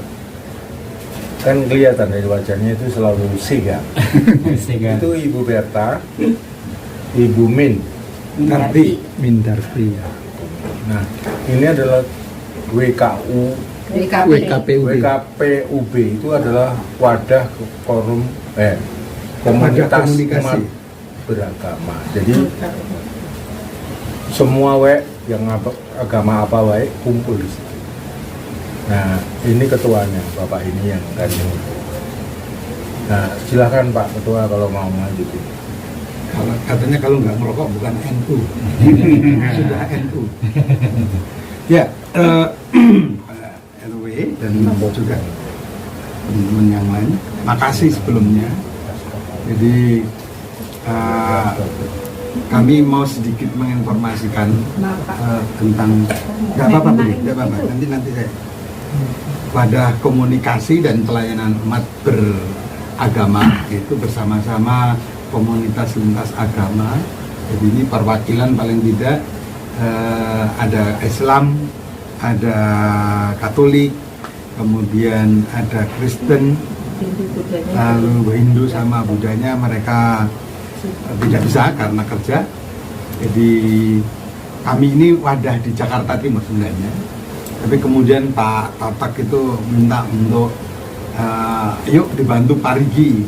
Kan kelihatan dari wajahnya itu selalu Siga. Itu Ibu Berta, Ibu Mindarti. Nah, ini adalah WKPUB itu adalah wadah komunitas umat beragama. Jadi semua yang agama apa kumpul di situ. Nah, ini ketuanya, Bapak ini yang akan mengikuti. Nah, silakan Pak Ketua kalau mau lanjutin. Katanya kalau nggak merokok bukan NU. Sudah NU. Ya, RW dan juga teman-teman yang lain, makasih sebelumnya. Jadi kami mau sedikit menginformasikan tentang nggak apa-apa, nanti saya pada komunikasi dan pelayanan umat beragama itu bersama-sama komunitas lintas agama. Jadi ini perwakilan paling tidak ada Islam, ada Katolik, kemudian ada Kristen, lalu Hindu sama Budanya mereka tidak bisa karena kerja. Jadi kami ini wadah di Jakarta Timur sebenarnya. Tapi kemudian Pak Tatak itu minta untuk yuk dibantu Parigi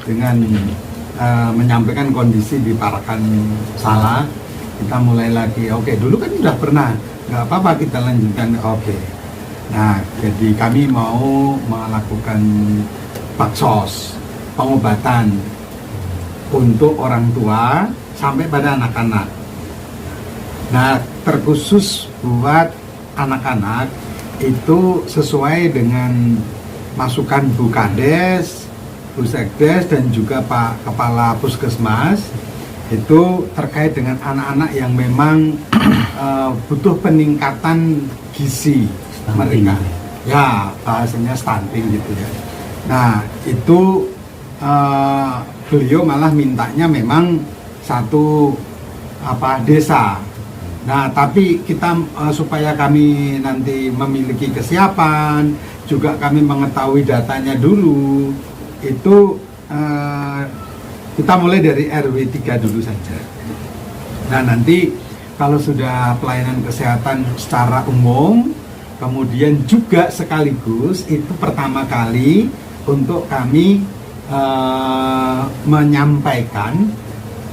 dengan menyampaikan kondisi di Parakan salah. Kita mulai lagi. Oke, dulu kan sudah pernah, nggak apa-apa kita lanjutkan. Oke. Nah, jadi kami mau melakukan baksos, pengobatan untuk orang tua sampai pada anak-anak. Nah, terkhusus buat anak-anak itu sesuai dengan masukan Bu Kades, Bu Sekdes dan juga Pak Kepala Puskesmas itu terkait dengan anak-anak yang memang butuh peningkatan gizi mereka. Ya, bahasanya stunting gitu ya. Nah itu beliau malah mintanya memang satu desa. Nah tapi kita supaya kami nanti memiliki kesiapan, juga kami mengetahui datanya dulu, itu kita mulai dari RW 3 dulu saja. Nah nanti kalau sudah pelayanan kesehatan secara umum, kemudian juga sekaligus itu pertama kali untuk kami menyampaikan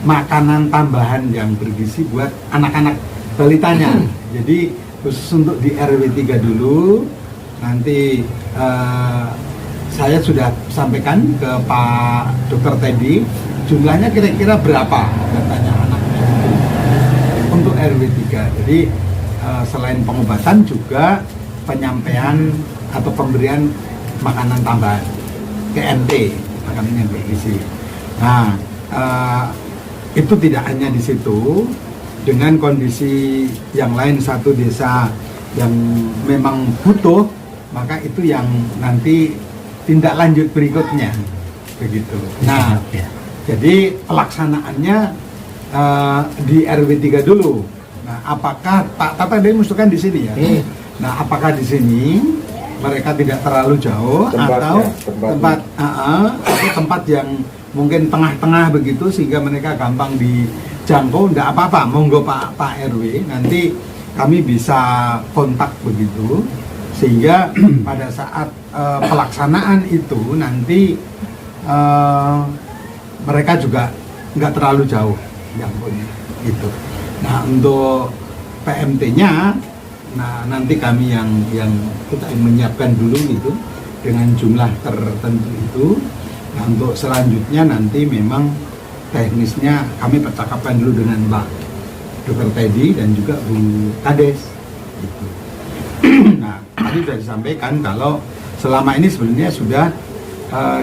makanan tambahan yang bergizi buat anak-anak balitanya. Jadi khusus untuk di RW 3 dulu, nanti saya sudah sampaikan ke Pak Dr. Teddy jumlahnya kira-kira berapa katanya anaknya untuk RW 3. Jadi selain pengobatan juga penyampaian atau pemberian makanan tambahan KNT, makanan yang bergizi. Nah itu tidak hanya di situ, dengan kondisi yang lain satu desa yang memang butuh, maka itu yang nanti tindak lanjut berikutnya begitu. Nah jadi pelaksanaannya di RW 3 dulu. Nah apakah Pak Tata dia musuhkan di sini ya? Nah apakah di sini mereka tidak terlalu jauh atau tempat yang mungkin tengah-tengah begitu sehingga mereka gampang dijangkau? Enggak apa-apa, monggo Pak RW, nanti kami bisa kontak begitu sehingga pada saat pelaksanaan itu nanti mereka juga nggak terlalu jauh jangkaunya gitu. Nah untuk PMT-nya, nah nanti kami yang kita menyiapkan dulu gitu dengan jumlah tertentu itu. Nah, untuk selanjutnya nanti memang teknisnya kami percakapan dulu dengan Pak Dr. Teddy dan juga Bu Kades gitu. Nah tadi sudah disampaikan kalau selama ini sebenarnya sudah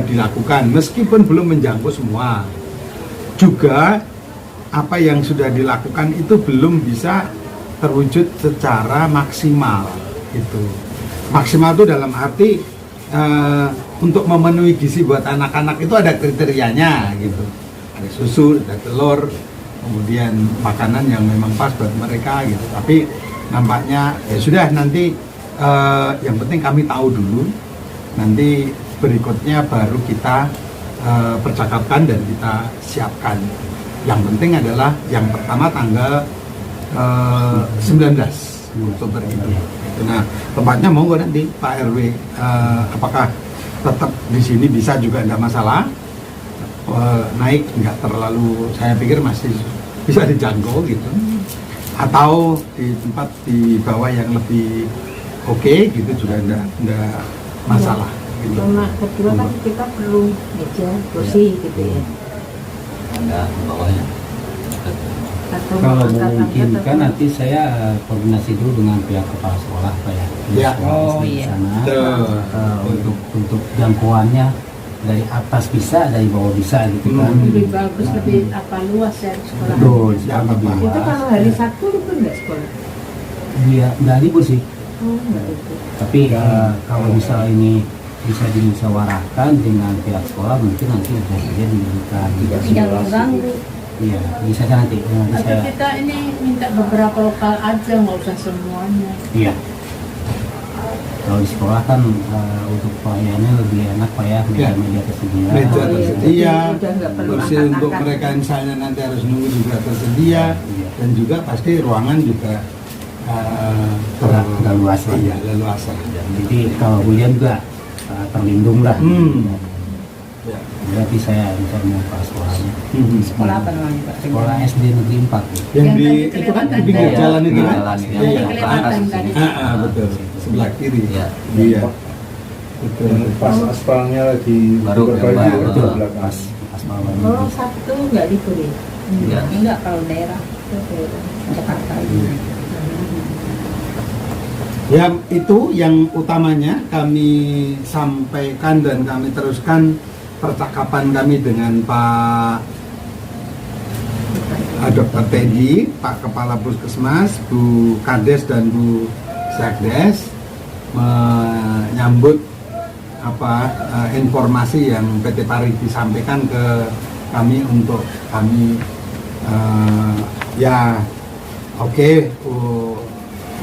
dilakukan meskipun belum menjangkau semua, juga apa yang sudah dilakukan itu belum bisa terwujud secara maksimal gitu. Maksimal itu dalam arti untuk memenuhi gizi buat anak-anak itu ada kriterianya gitu. Ada susu, ada telur, kemudian makanan yang memang pas buat mereka gitu. Tapi nampaknya ya sudah, nanti yang penting kami tahu dulu, nanti berikutnya baru kita percakapkan dan kita siapkan. Yang penting adalah yang pertama tanggal 19 Oktober ini. Nah tempatnya monggo nanti Pak RW, apakah tetap di sini bisa juga tidak masalah, naik nggak terlalu, saya pikir masih bisa dijangkau gitu, atau di tempat di bawah yang lebih oke gitu juga enggak masalah gitu. Nah kedua kan kita perlu meja kursi gitu ya. Ada bawahnya. Kalau memungkinkan nanti saya koordinasi dulu dengan pihak kepala sekolah Pak ya. Ya. Oh iya. Untuk jangkauannya dari atas bisa, dari bawah bisa gitu kan. Lebih bagus, lebih luas ya sekolah. Betul, lebih luas. Itu kalau hari Sabtu libur nggak sekolah? Iya, nggak libur sih. Nggak libur. Tapi kalau misal ini bisa dimusyawarahkan dengan pihak sekolah, mungkin nanti bisa saja diberikan. Tidak mengganggu. Iya, bisa nanti. Atau kita ini minta beberapa lokal aja, nggak usah semuanya. Iya. Kalau di sekolah kan untuk pelayanannya lebih enak Pak ya, meja tersedia. Meja tersedia, kursi untuk mereka yang misalnya nanti harus nunggu juga tersedia, dan juga pasti ruangan juga leluasa. Iya, leluasa. Jadi kalau hujan juga terlindung lah. Ya. Berarti saya bisa mau ke sekolahnya. Sekolah apa namanya Pak? Sekolah SD Negeri 4. Yang di itu kan di pinggir jalan itu kan? Jalan itu Iya, ke atas. betul. Sebelah kiri. Iya. Iya. Betul. Pas aspalnya lagi Baru diperbaiki yang ke baru belakang. pas aspal baru. Oh Sabtu nggak libur ya? Iya. Enggak, kalau daerah Jakarta ini. Ya itu yang utamanya kami sampaikan dan kami teruskan percakapan kami dengan Pak Dr. Teddy, Pak Kepala Puskesmas, Bu Kades dan Bu Sekdes menyambut informasi yang PT Parigi sampaikan ke kami untuk kami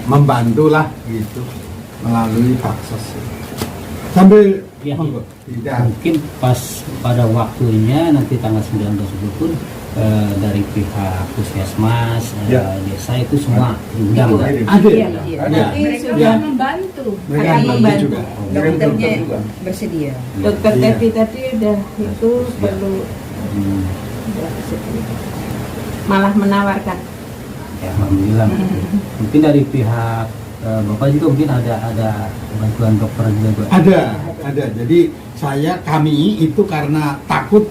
membantulah gitu melalui Baksos. Sambil mungkin pas pada waktunya nanti tanggal 19 itu pun dari pihak puskesmas, desa itu semua diundang. Nanti sudah membantu. Akan membantu. Dokternya bersedia. Dokter Tepi tadi udah itu perlu malah menawarkan. Ya, alhamdulillah. Mungkin dari pihak Bapak juga mungkin ada bantuan dokter juga. Ada. Jadi kami itu karena takut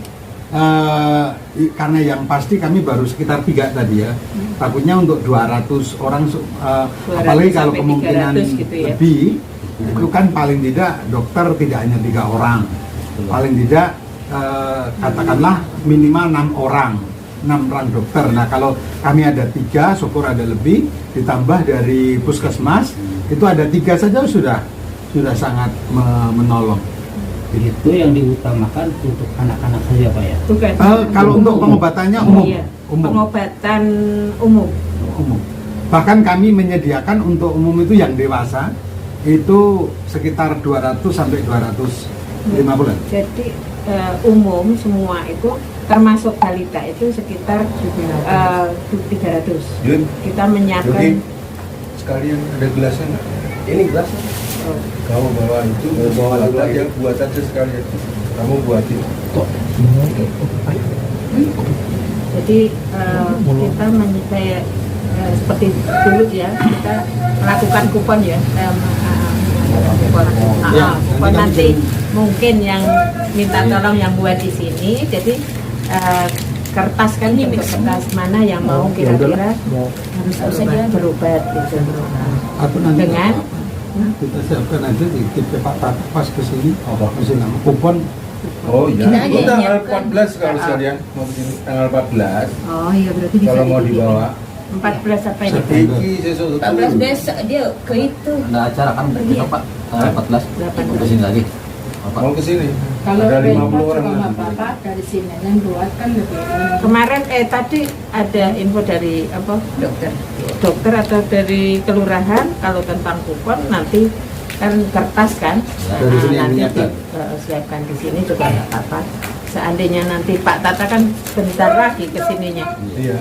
karena yang pasti kami baru sekitar 3 tadi ya. Takutnya untuk 200 orang 200 apalagi kalau kemungkinan gitu ya. Lebih itu kan paling tidak dokter tidak hanya 3 orang. Paling tidak katakanlah minimal 6 orang dokter. Nah kalau kami ada 3, syukur ada lebih, ditambah dari puskesmas itu ada 3 saja sudah sangat menolong. Itu yang diutamakan untuk anak-anak saja Pak ya? Bukan. Kalau untuk pengobatannya umum. Pengobatan umum. Bahkan kami menyediakan untuk umum itu yang dewasa itu sekitar 200 sampai 250. Jadi umum semua itu termasuk balita itu sekitar 300. Kita menyiapkan. Sekalian ada gelasnya nggak? Ini gelasnya. Kamu bawa itu, bawa aja, buat aja sekalian. Kamu buatin. Jadi kita kayak seperti dulu ya, kita melakukan kupon ya. Kupon nanti mungkin yang minta tolong yang buat di sini. Jadi kertas kan ini kertas mana yang mau kira-kira harus berobat gitu. Dengan kita siapkan aja di Pak pas ke sini nama kupon. Oh iya, tanggal 14 kalau sekalian mau ke sini tanggal 14. Oh iya berarti bisa. Kalau mau dibawa 14 apa ini? 14 besok dia ke itu. Ada acara kan besok Pak, 14 ke sini lagi. Mau ke sini. Kalau ada 50 orang apa dari sini yang buat kan lebih. Kemarin tadi ada info dari apa? Dokter atau dari kelurahan kalau tentang kupon nanti kan kertas kan. Nanti siapkan di sini juga nggak apa-apa. Seandainya nanti Pak Tata kan bentar lagi kesininya. Iya.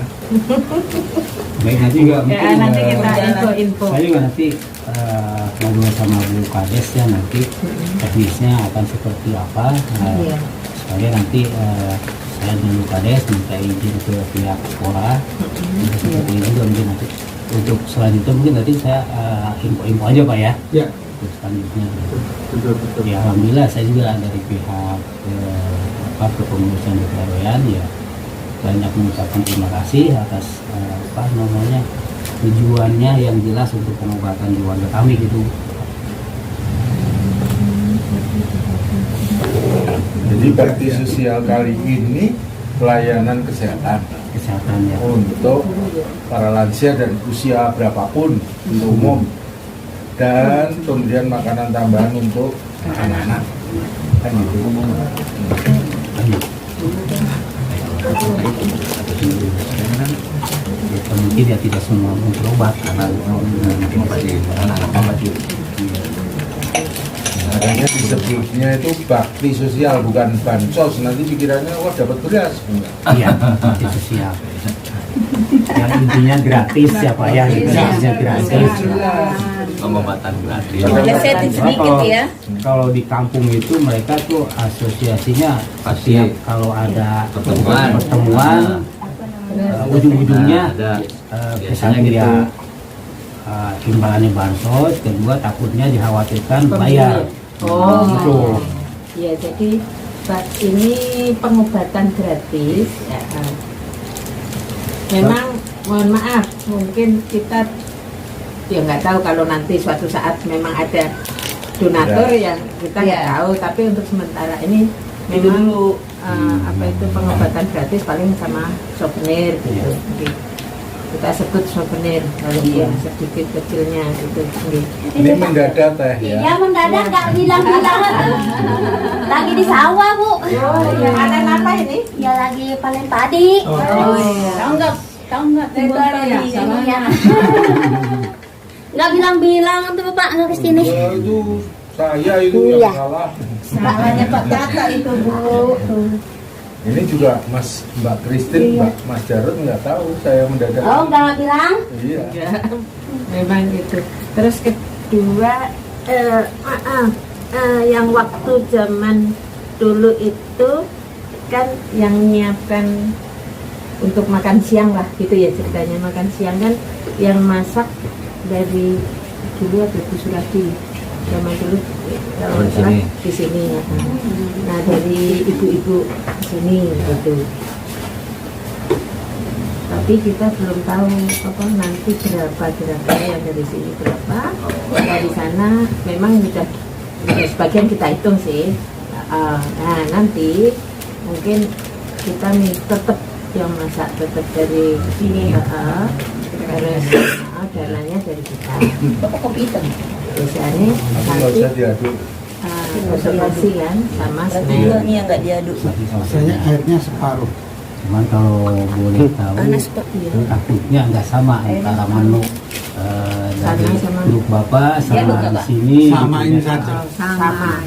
Baik, nanti juga mungkin nanti kita info. Saya juga nanti ngobrol sama Bu Kades ya nanti teknisnya akan seperti apa. Supaya nanti saya dan Bu Kades minta izin ke pihak sekolah. Seperti itu juga mungkin nanti untuk selanjutnya mungkin nanti saya info aja Pak ya. Ya. Selanjutnya. Ya alhamdulillah saya juga dari pihak kepengurusan DPRW-an ya banyak mengucapkan terima kasih atas tujuannya yang jelas untuk pengobatan di warga kami gitu. Jadi bakti sosial kali ini pelayanan kesehatan ya untuk para lansia dan usia berapapun untuk umum dan pemberian makanan tambahan untuk anak-anak kan gitu. Mungkin ya tidak semua berobat karena makanya disebutnya itu bakti sosial bukan bansos, nanti pikirannya wah dapat beras. Iya, bakti sosial yang intinya gratis ya Pak ya, intinya gratis, pengobatan gratis. Sedikit ya. Kalau di kampung itu mereka tuh asosiasinya setiap kalau ada pertemuan ujung-ujungnya misalnya dia imbalannya bansos, kedua takutnya dikhawatirkan bayar. Oh gitu. Ya jadi ini pengobatan gratis ya. Memang mohon maaf mungkin kita ya nggak tahu kalau nanti suatu saat memang ada donatur yang kita nggak tahu, tapi untuk sementara ini memang apa itu pengobatan gratis paling sama souvenir gitu. kita sebut souvenir walaupun sedikit kecilnya gitu. Ini mendadak teh ya. Iya mendadak nggak bilang-bilang. Lagi di sawah Bu. Panen apa ini? Ya lagi panen padi. Iya. Tahu nggak timbul padi ya. Nggak bilang-bilang tuh Bapak nggak kesini. Itu saya itu yang salah. Salahnya Pak Tata itu Bu. Ini juga Mbak Kristin, Mas Jarod nggak tahu saya mendadak. Oh nggak bilang? Iya. Ya, memang gitu. Terus kedua yang waktu zaman dulu itu kan yang nyiapkan untuk makan siang lah gitu ya ceritanya. Makan siang kan yang masak dari dulu ada Bu Suradi zaman dulu kalau di sini ya. Nah dari ibu-ibu sini gitu. Tapi kita belum tahu apa nanti berapa yang dari sini berapa. Dari sana memang sudah sebagian kita hitung sih. Nah nanti mungkin kita tetap yang masak tetap dari sini. Terus dananya dari kita. Kopi hitam. Biasanya nanti konservasi kan sama semen. Ini yang nggak diaduk. Biasanya airnya separuh. Cuman kalau boleh tahu takutnya nggak sama antara menu dari grup Bapak sama di sini. Samain saja. Sama.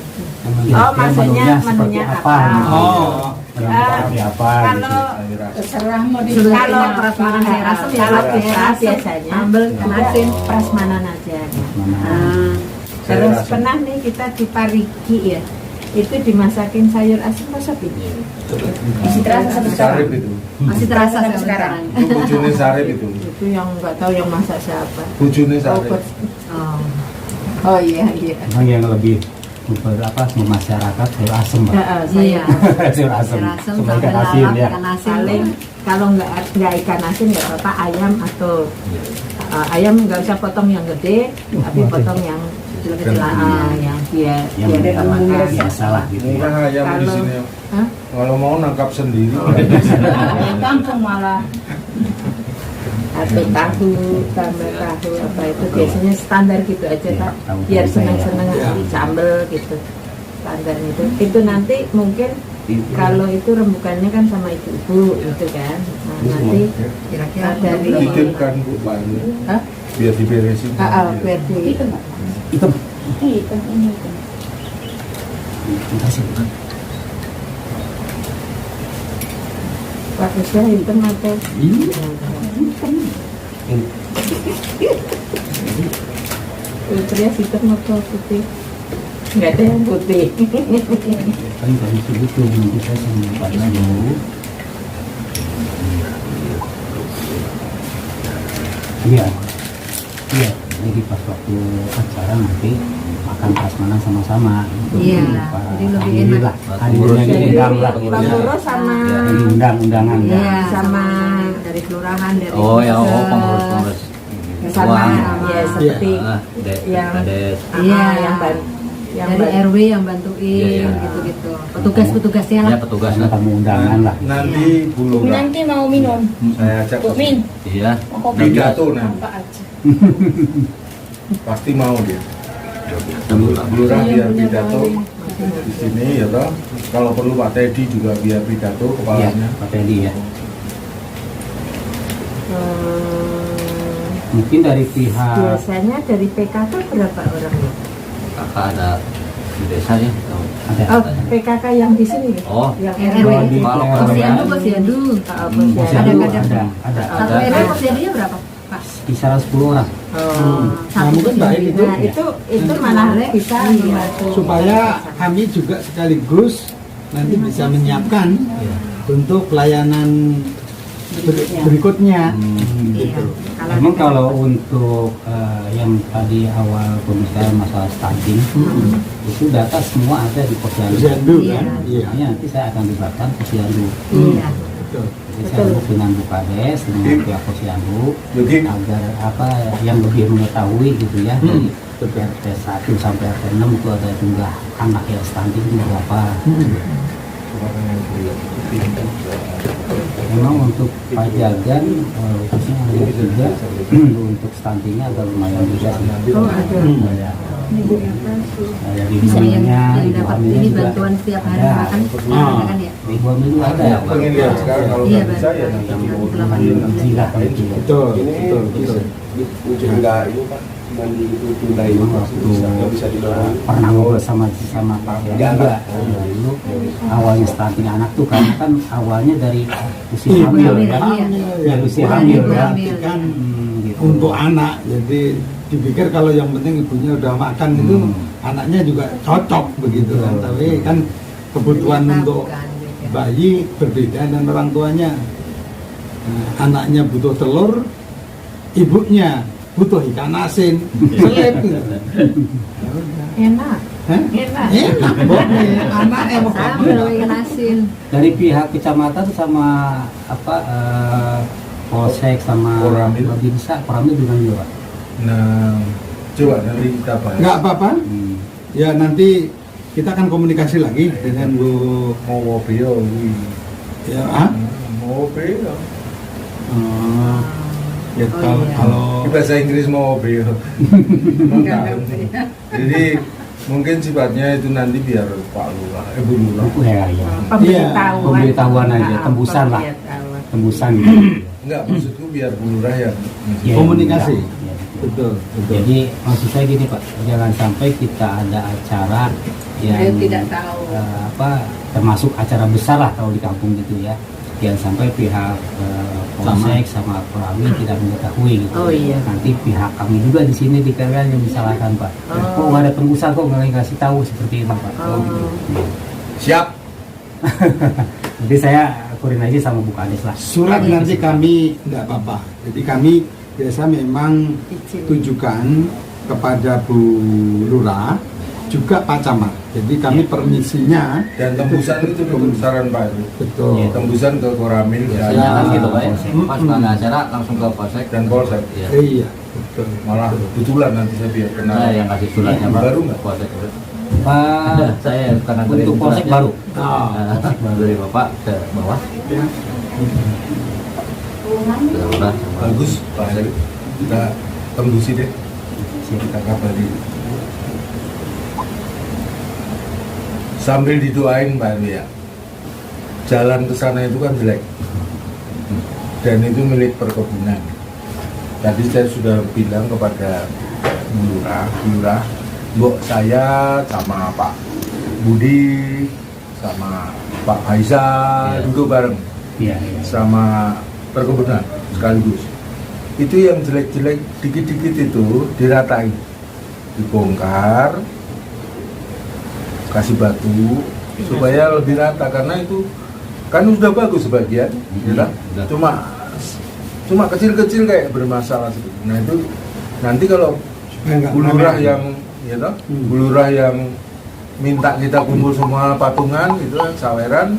Oh maksudnya menunya apa? Oh. Kalau terserah mau kalau prasmanan saya rasa kalau kita biasanya ambil kemasin prasmanan aja. Terus pernah nih kita di Parigi ya, itu dimasakin sayur asam masak ini. Masih terasa sampai sekarang. Sarip itu. Masih terasa sampai sekarang. Itu bujune Sarip itu. Itu yang nggak tahu yang masak siapa. Bujune Sarip. Oh iya. Memang yang lebih masyarakat sayur asem, Pak. Iya. Sayur asem. Sama ikan asin ya. Paling kalau nggak ikan asin nggak apa-apa ayam atau ayam nggak usah potong yang gede, tapi potong yang kecil-kecil yang biar kita makan. Biasa lah gitu. Murah ayam di sini. Kalau mau nangkap sendiri. Kampung malah. Atau tahu apa itu biasanya standar gitu aja Pak, biar seneng-seneng sambel gitu standar itu nanti mungkin kalau itu rembukannya kan sama ibu-ibu gitu kan. Nah, nanti kira-kira dari dititipkan Bu Pak. Biar diberesin. Biar di Hitam ini. bagusnya hitam atau filternya hitam atau putih? Nggak ada yang putih. Kan dari situ nanti saya sama Pak dulu. Iya. Jadi pas waktu acara nanti makan prasmanan sama-sama. Iya. Jadi lebih enak. Hadirnya diundang lah. Bang Guru sama Diundang-undangan ya. sama Dari kelurahan dari pengurus-pengurus. sama ya seperti yang dari RW yang bantuin gitu-gitu. Petugas-petugasnya lah. Ya petugasnya tamu undangan lah. Nanti Bu Lurah. Nanti mau minum. Saya ajak. Bu Min. Iya. Pidato nanti. Pasti mau dia. Bu Lurah biar pidato di sini ya toh. Kalau perlu Pak Teddy juga biar pidato kepalanya. Pak Teddy ya. Mungkin dari pihak biasanya dari PKK berapa orang ya? kakak ada di desa ya? Oh, PKK yang di sini ya? Oh, yang RW. Kalau Posyandu. ada. Satu RW posyandunya berapa? Pak? Kisaran 10 orang. Nah, mungkin baik itu. Nah, itu malah bisa membantu Supaya kami juga sekaligus nanti bisa menyiapkan untuk pelayanan berikutnya. Gitu. Memang kalau untuk yang tadi awal pembicaraan masalah stunting itu data semua ada di Posyandu. Posyandu kan? Iya. Makanya nanti saya akan libatkan Posyandu. Iya. Jadi saya duduk dengan Bu Kades dengan pihak Posyandu agar apa yang lebih mengetahui gitu ya dari RT 1 sampai RT 6 itu ada jumlah anak yang stunting itu berapa. Memang untuk pajagan khususnya ada juga untuk stuntingnya agak lumayan juga. Oh ada. Dari Bisa yang ibu dapat hamilnya ini juga bantuan setiap hari ada. makan kan ya. Di ibu hamil juga ada. Pengen lihat sekarang kalau Iya, nggak bisa ya nanti Jilah gitu. Betul, betul, betul. enggak ini Pak mandi itu tunda ini nggak bisa didorong. Pernah ngobrol sama Pak ya juga dulu awalnya stunting anak tuh karena kan awalnya dari usia hamil kan, Iya. dari usia hamil kan. Kan Gitu. untuk anak, jadi dipikir kalau yang penting ibunya udah makan itu anaknya juga cocok begitu kan, tapi kan kebutuhan untuk bayi berbeda dan orang tuanya. Nah, anaknya butuh telur, ibunya butuh ikan asin, selip. Enak. Hah? Enak. Enak, boleh. Anak emang Sama ikan asin. Dari pihak kecamatan sama Polsek sama Koramil. Babinsa, Koramil dengan juga Pak. Nah, coba nanti kita bahas. nggak apa-apa. Ya nanti kita akan komunikasi lagi dengan Bu. Mau beliau, Ya, mau beliau. ya kalau Bahasa Inggris mau beliau. Jadi mungkin sifatnya itu nanti biar Pak Lurah, Bu Lurah. Ya, ya. Pemberitahuan Aja, tembusan lah. Pemberitahuan. Tembusan gitu. Enggak, maksudku biar Bu Lurah yang Ya, komunikasi. ya, betul. Betul, betul. Jadi maksud saya gini Pak, jangan sampai kita ada acara yang Saya tidak tahu. Termasuk acara besar lah kalau di kampung gitu ya. Jangan sampai pihak Polsek sama Koramil tidak mengetahui gitu. Oh, iya. Nanti pihak kami juga di sini dikatakan yang disalahkan Pak. Kok nggak ada tembusan, kok nggak dikasih tahu seperti itu Pak. siap. Jadi saya akurin aja sama Bu Kades lah. Surat nanti kami tidak apa-apa. Jadi kami biasa memang tujukan kepada Bu Lurah juga Pak Camat. Jadi kami permisinya Dan tembusan itu besaran Pak. betul. Ya. Tembusan ke Koramil Ya, dan gitu Pak ya. Pas ada acara langsung ke Polsek dan Polsek. Iya. Iya, betul. Malah kebetulan nanti saya biar kenal. Nah, yang kasih suratnya Pak. Baru nggak? Polsek. Pak, Saya karena untuk Polsek baru. dari Bapak ke bawah. Ya. Ke Lurah sama Bagus Pak Heru. Kita tembusi deh. Kita kabari. Sambil didoain Pak Heru ya. Jalan ke sana itu kan jelek. Dan itu milik perkebunan. Tadi saya sudah bilang kepada Bu Lurah, Mbok saya sama Pak Budi sama Pak Faisal duduk bareng Iya, iya. sama perkebunan sekaligus. Itu yang jelek-jelek dikit-dikit itu diratain, dibongkar, kasih batu supaya lebih rata karena itu kan sudah bagus sebagian, ya, cuma kecil-kecil kayak bermasalah seperti. Nah itu nanti kalau Bu Lurah yang Bu Lurah yang minta kita kumpul semua patungan itu saweran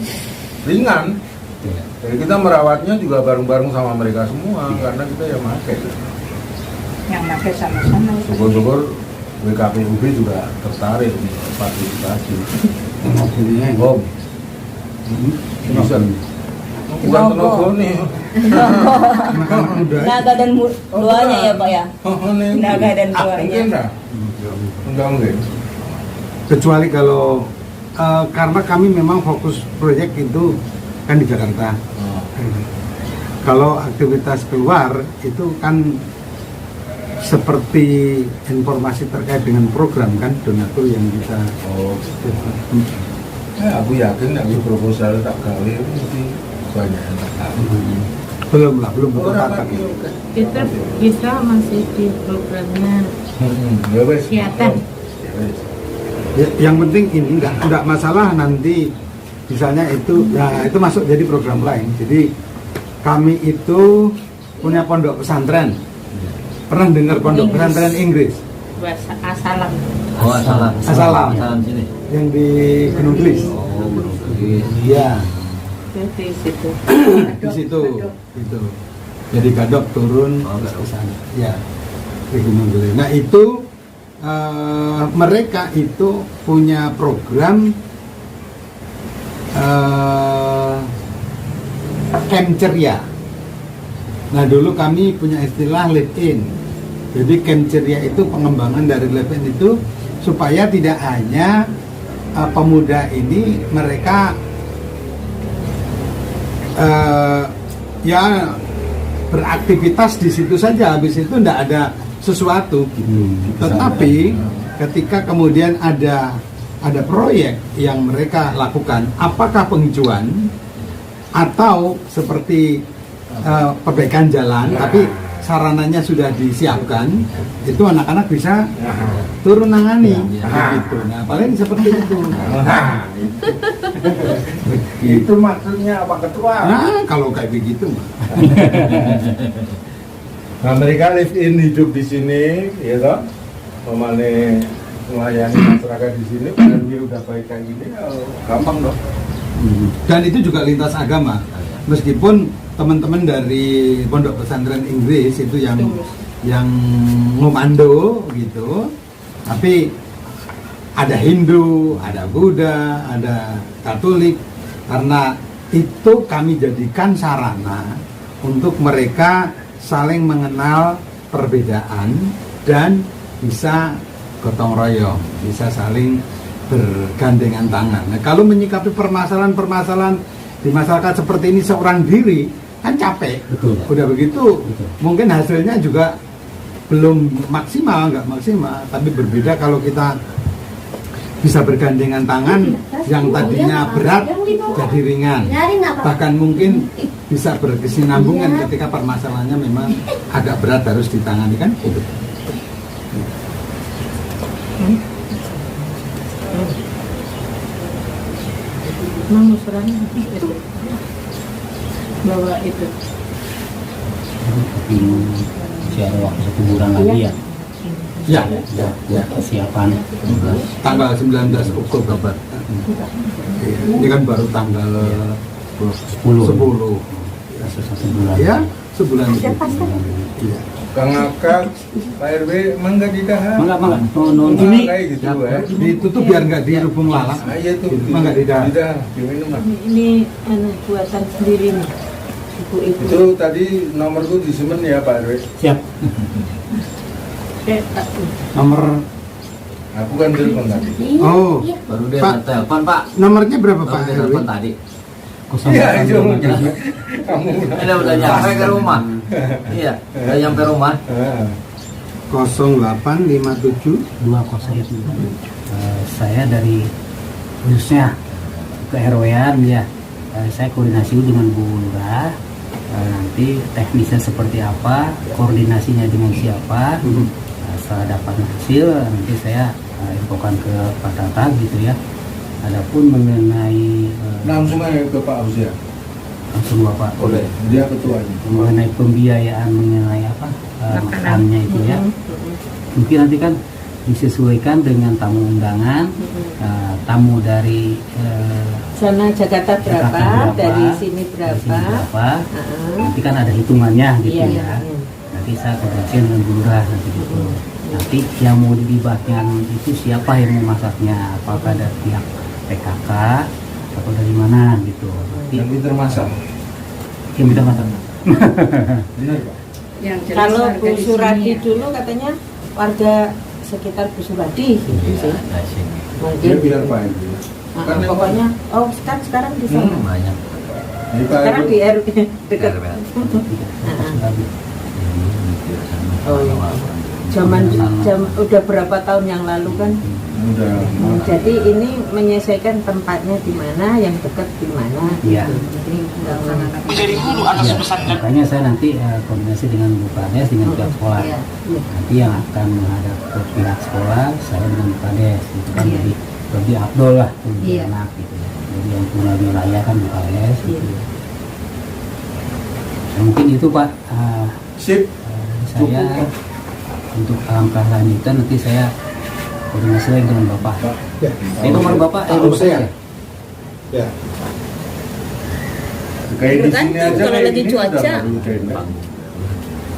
ringan. Jadi kita merawatnya juga bareng-bareng sama mereka semua karena kita yang pakai. Yang pakai sama-sama. Syukur-syukur WKPUB juga tertarik nih partisipasi. Om, bisa. Bukan tenaga nih. Naga dan duanya ya Pak ya. Naga dan duanya. Enggak mungkin. Kecuali kalau karena kami memang fokus proyek itu kan di Jakarta. Kalau aktivitas keluar itu kan seperti informasi terkait dengan program kan donatur yang kita. Aku yakin nanti proposal tak gawe mesti banyak yang tertarik. Belum tertarik. Kita masih di programnya Ya wes. kesehatan. Ya, yang penting ini enggak masalah nanti misalnya itu itu masuk jadi program lain. Jadi kami itu punya pondok pesantren. Pernah dengar pondok pesantren Inggris? Bahasa Asalam. Oh, Asalam. Asalam. Asalam sini. Yang di Gunung Gelis. Oh, Gunung Gelis. Iya. Di situ. Di situ. Itu. Jadi Gadok turun ke sana. Ya. Di Gunung Gelis. Nah, itu mereka itu punya program camp ceria. Nah dulu kami punya istilah live in. Jadi camp ceria itu pengembangan dari live in itu supaya tidak hanya pemuda ini mereka ya beraktivitas di situ saja, habis itu tidak ada sesuatu gitu. Tetapi ketika kemudian ada proyek yang mereka lakukan, apakah penghijauan atau seperti perbaikan jalan, tapi sarananya sudah disiapkan, itu anak-anak bisa turun nangani gitu. Nah paling seperti itu. Itu maksudnya apa ketua? Nah kalau kayak begitu mah. Nah, mereka live in hidup di sini, ya toh, melayani masyarakat di sini, dan udah baik kayak gini, gampang dong. Dan itu juga lintas agama, meskipun teman-teman dari Pondok Pesantren Inggris itu yang ngomando gitu, tapi ada Hindu, ada Buddha, ada Katolik, karena itu kami jadikan sarana untuk mereka saling mengenal perbedaan dan bisa gotong royong, bisa saling bergandengan tangan. Nah, kalau menyikapi permasalahan-permasalahan di masyarakat seperti ini seorang diri kan capek. Betul. Udah begitu, mungkin hasilnya juga belum maksimal, nggak maksimal. Tapi berbeda kalau kita bisa bergandengan tangan, yang tadinya berat jadi ringan, bahkan mungkin bisa berkesinambungan ketika permasalahannya memang agak berat harus ditangani kan gitu. Bawa itu masih ada waktu 1 bulan lagi ya. Ya. Persiapan Tanggal 19 Oktober. Ini kan baru tanggal 10. 1 bulan. Ya, sebulan itu. Iya. Kang Akang, Pak RW, emang nggak ditahan? Mangga. Ini Kayak gitu ya. Ditutup biar nggak dirubung lalat. Ah, iya tuh. Emang nggak ditahan. Diminum lah. ini buatan sendiri nih. Itu tadi nomorku disemen ya Pak RW. siap. Nomor Aku kan telepon tadi. oh, Baru dia Pak. telepon Pak. nomornya berapa Baru Pak dia RW? telepon tadi. Iya, itu kamu Ini udah nyampe ke rumah. Iya, udah nyampe rumah. 0857 201. Saya dari khususnya ke RW-an ya. Saya koordinasi dengan Bu Lurah. Nanti teknisnya seperti apa, koordinasinya dengan siapa. Setelah dapat hasil nanti saya infokan ke Pak Tata gitu ya. Adapun mengenai langsung aja ke Pak Usia. langsung Bapak Boleh. Dia ketuanya. mengenai pembiayaan mengenai apa makannya itu ya. Mungkin nanti kan disesuaikan dengan tamu undangan, tamu dari sana Jakarta berapa, dari sini berapa. Nanti kan ada hitungannya gitu Iya. ya. Nanti saya koordinasi dengan Bu Lurah nanti gitu. Nanti yang mau dibagikan itu siapa yang mau masaknya, apakah dari pihak PKK atau dari mana gitu. Yang pintar masak. Yang bisa masak. Benar Pak. Kalau Bu Suradi dulu katanya warga sekitar Bu Suradi gitu sih. Dia biar Pak RW. Pokoknya sekarang di sana. Banyak. Jadi Pak Sekarang RW di RW dekat. Oh iya. Zaman udah berapa tahun yang lalu kan. udah. Jadi ini menyesuaikan tempatnya di mana, yang dekat di mana. Iya. Jadi Ya, makanya saya nanti koordinasi dengan Bu Kades dengan pihak sekolah. Nanti yang akan menghadap ke pihak sekolah saya dengan Bu Kades gitu kan. Jadi lebih abdol lah lebih enak gitu. Jadi yang punya wilayah kan Bu Kades gitu. Ya, mungkin itu Pak. Sip. Saya untuk langkah lanjutan nanti saya koordinasi lagi dengan Bapak. Ya. Ini nomor Bapak saya. Ya. Kayak di sini aja kalau kayak lagi gini cuaca. udah baru tenda.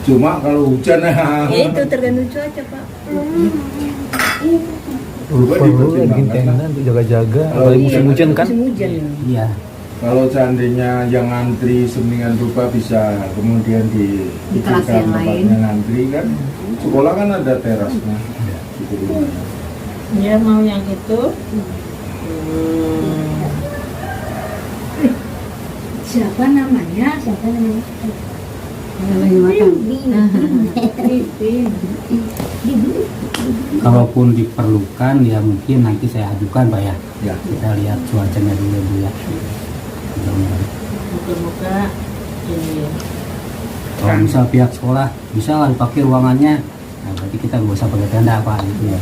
Cuma kalau hujan Ya itu tergantung cuaca Pak. Lupa bikin tenda untuk jaga-jaga kalau musim hujan kan? Musim hujan. Iya. Kalau seandainya yang ngantri semingguan rupa bisa kemudian kelas yang lain tempatnya ngantri kan, sekolah kan ada terasnya. Ya mau yang itu. Siapa namanya? Kalaupun diperlukan ya mungkin nanti saya ajukan Pak ya. Kita lihat cuacanya dulu ya. Moga-moga ini ya. Kalau misal pihak sekolah bisa lah dipakai ruangannya, nah berarti kita nggak usah pakai tenda Pak gitu ya.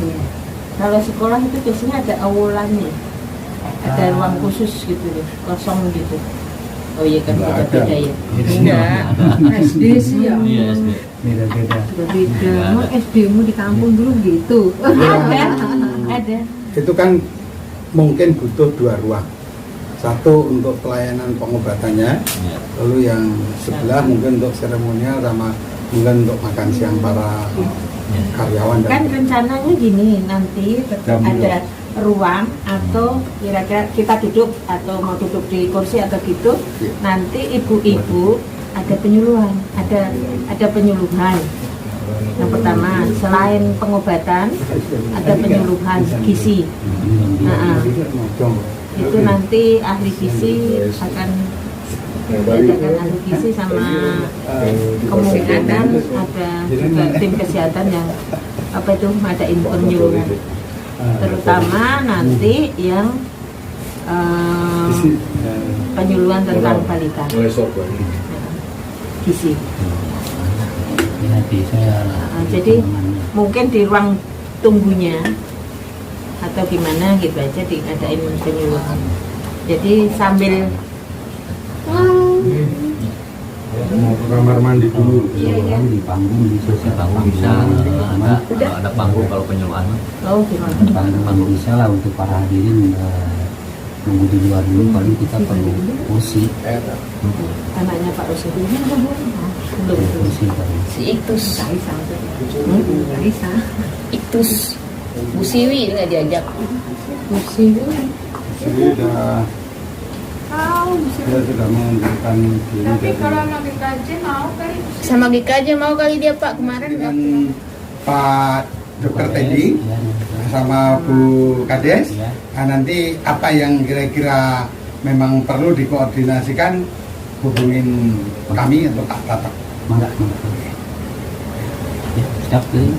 Kalau sekolah itu biasanya ada aulannya, ada ruang khusus gitu deh, kosong gitu. Oh iya kan beda ya. Enggak. SD sih ya. Iya SD. Beda-beda. Beda. Mau SD-mu di kampung dulu gitu. Ada. Itu kan mungkin butuh 2 ruang. Satu untuk pelayanan pengobatannya, lalu yang sebelah mungkin untuk seremonial sama mungkin untuk makan siang para karyawan. Kan rencananya gini, nanti ada ruang atau kira-kira kita duduk atau mau duduk di kursi atau gitu, nanti ibu-ibu ada penyuluhan, ada penyuluhan. Yang pertama, selain pengobatan, ada penyuluhan gizi. Nah, itu nanti ahli gizi akan diadakan ahli gizi sama kemungkinan ada juga tim kesehatan yang ngadain penyuluhan, terutama nanti yang penyuluhan tentang balita gizi. Jadi mungkin di ruang tunggunya atau gimana gitu aja diadain penyuluhan. Jadi sambil mau ke kamar mandi dulu. Di panggung bisa ada panggung kalau penyuluhan. Oh gimana? Panggung bisa lah untuk para hadirin nunggu di luar dulu, paling kita perlu kursi. Anaknya Pak Usi belum Si Iktus. Iktus. Bu Siwi nggak diajak. Bu Siwi. Dia sudah mengumpulkan diri. Tapi kalau sama GKJ mau kali? Sama GKJ mau kali dia Pak kemarin. Dengan Pak Dr. Teddy sama Bu Kades. Nah, nanti apa yang kira-kira memang perlu dikoordinasikan, hubungin kami atau Pak Tatak. Mangga. Ya, siap tuh.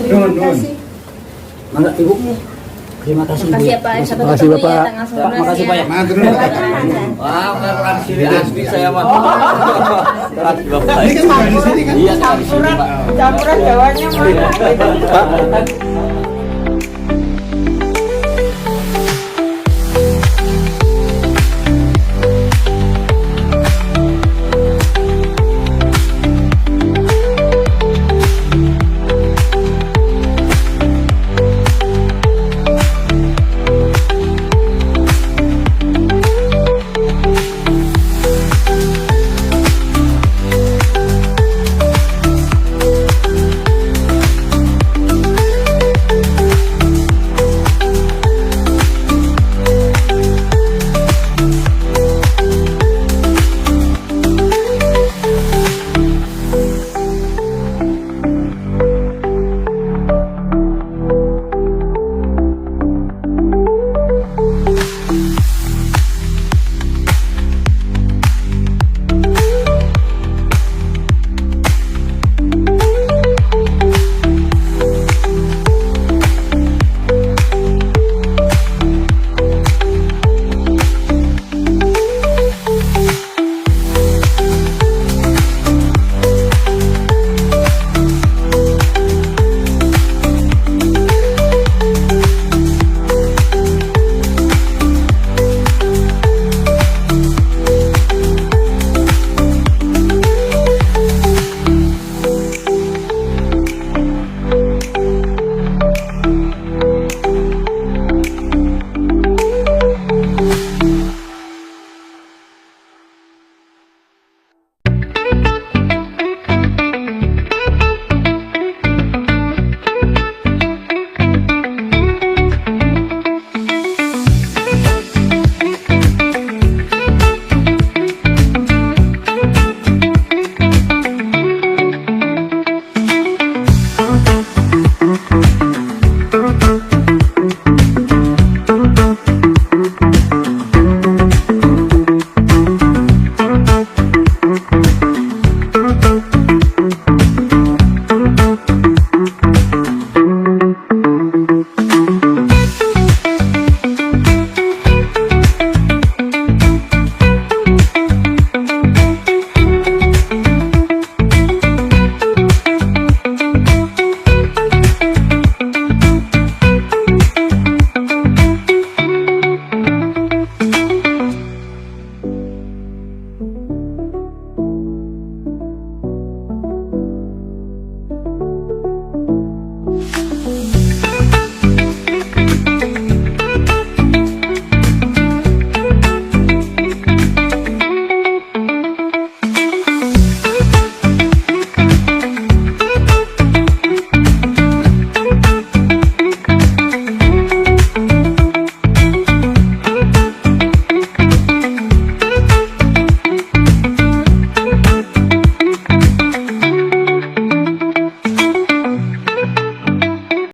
Terima kasih. Mangga Ibu. Terima kasih. Makasih ya Pak. Terima kasih Bapak. Makasih Pak ya. Wah, bukan sini asli saya mah. Ini kan bukan di sini kan? Iya, di sini Pak. Campuran Jawanya mana?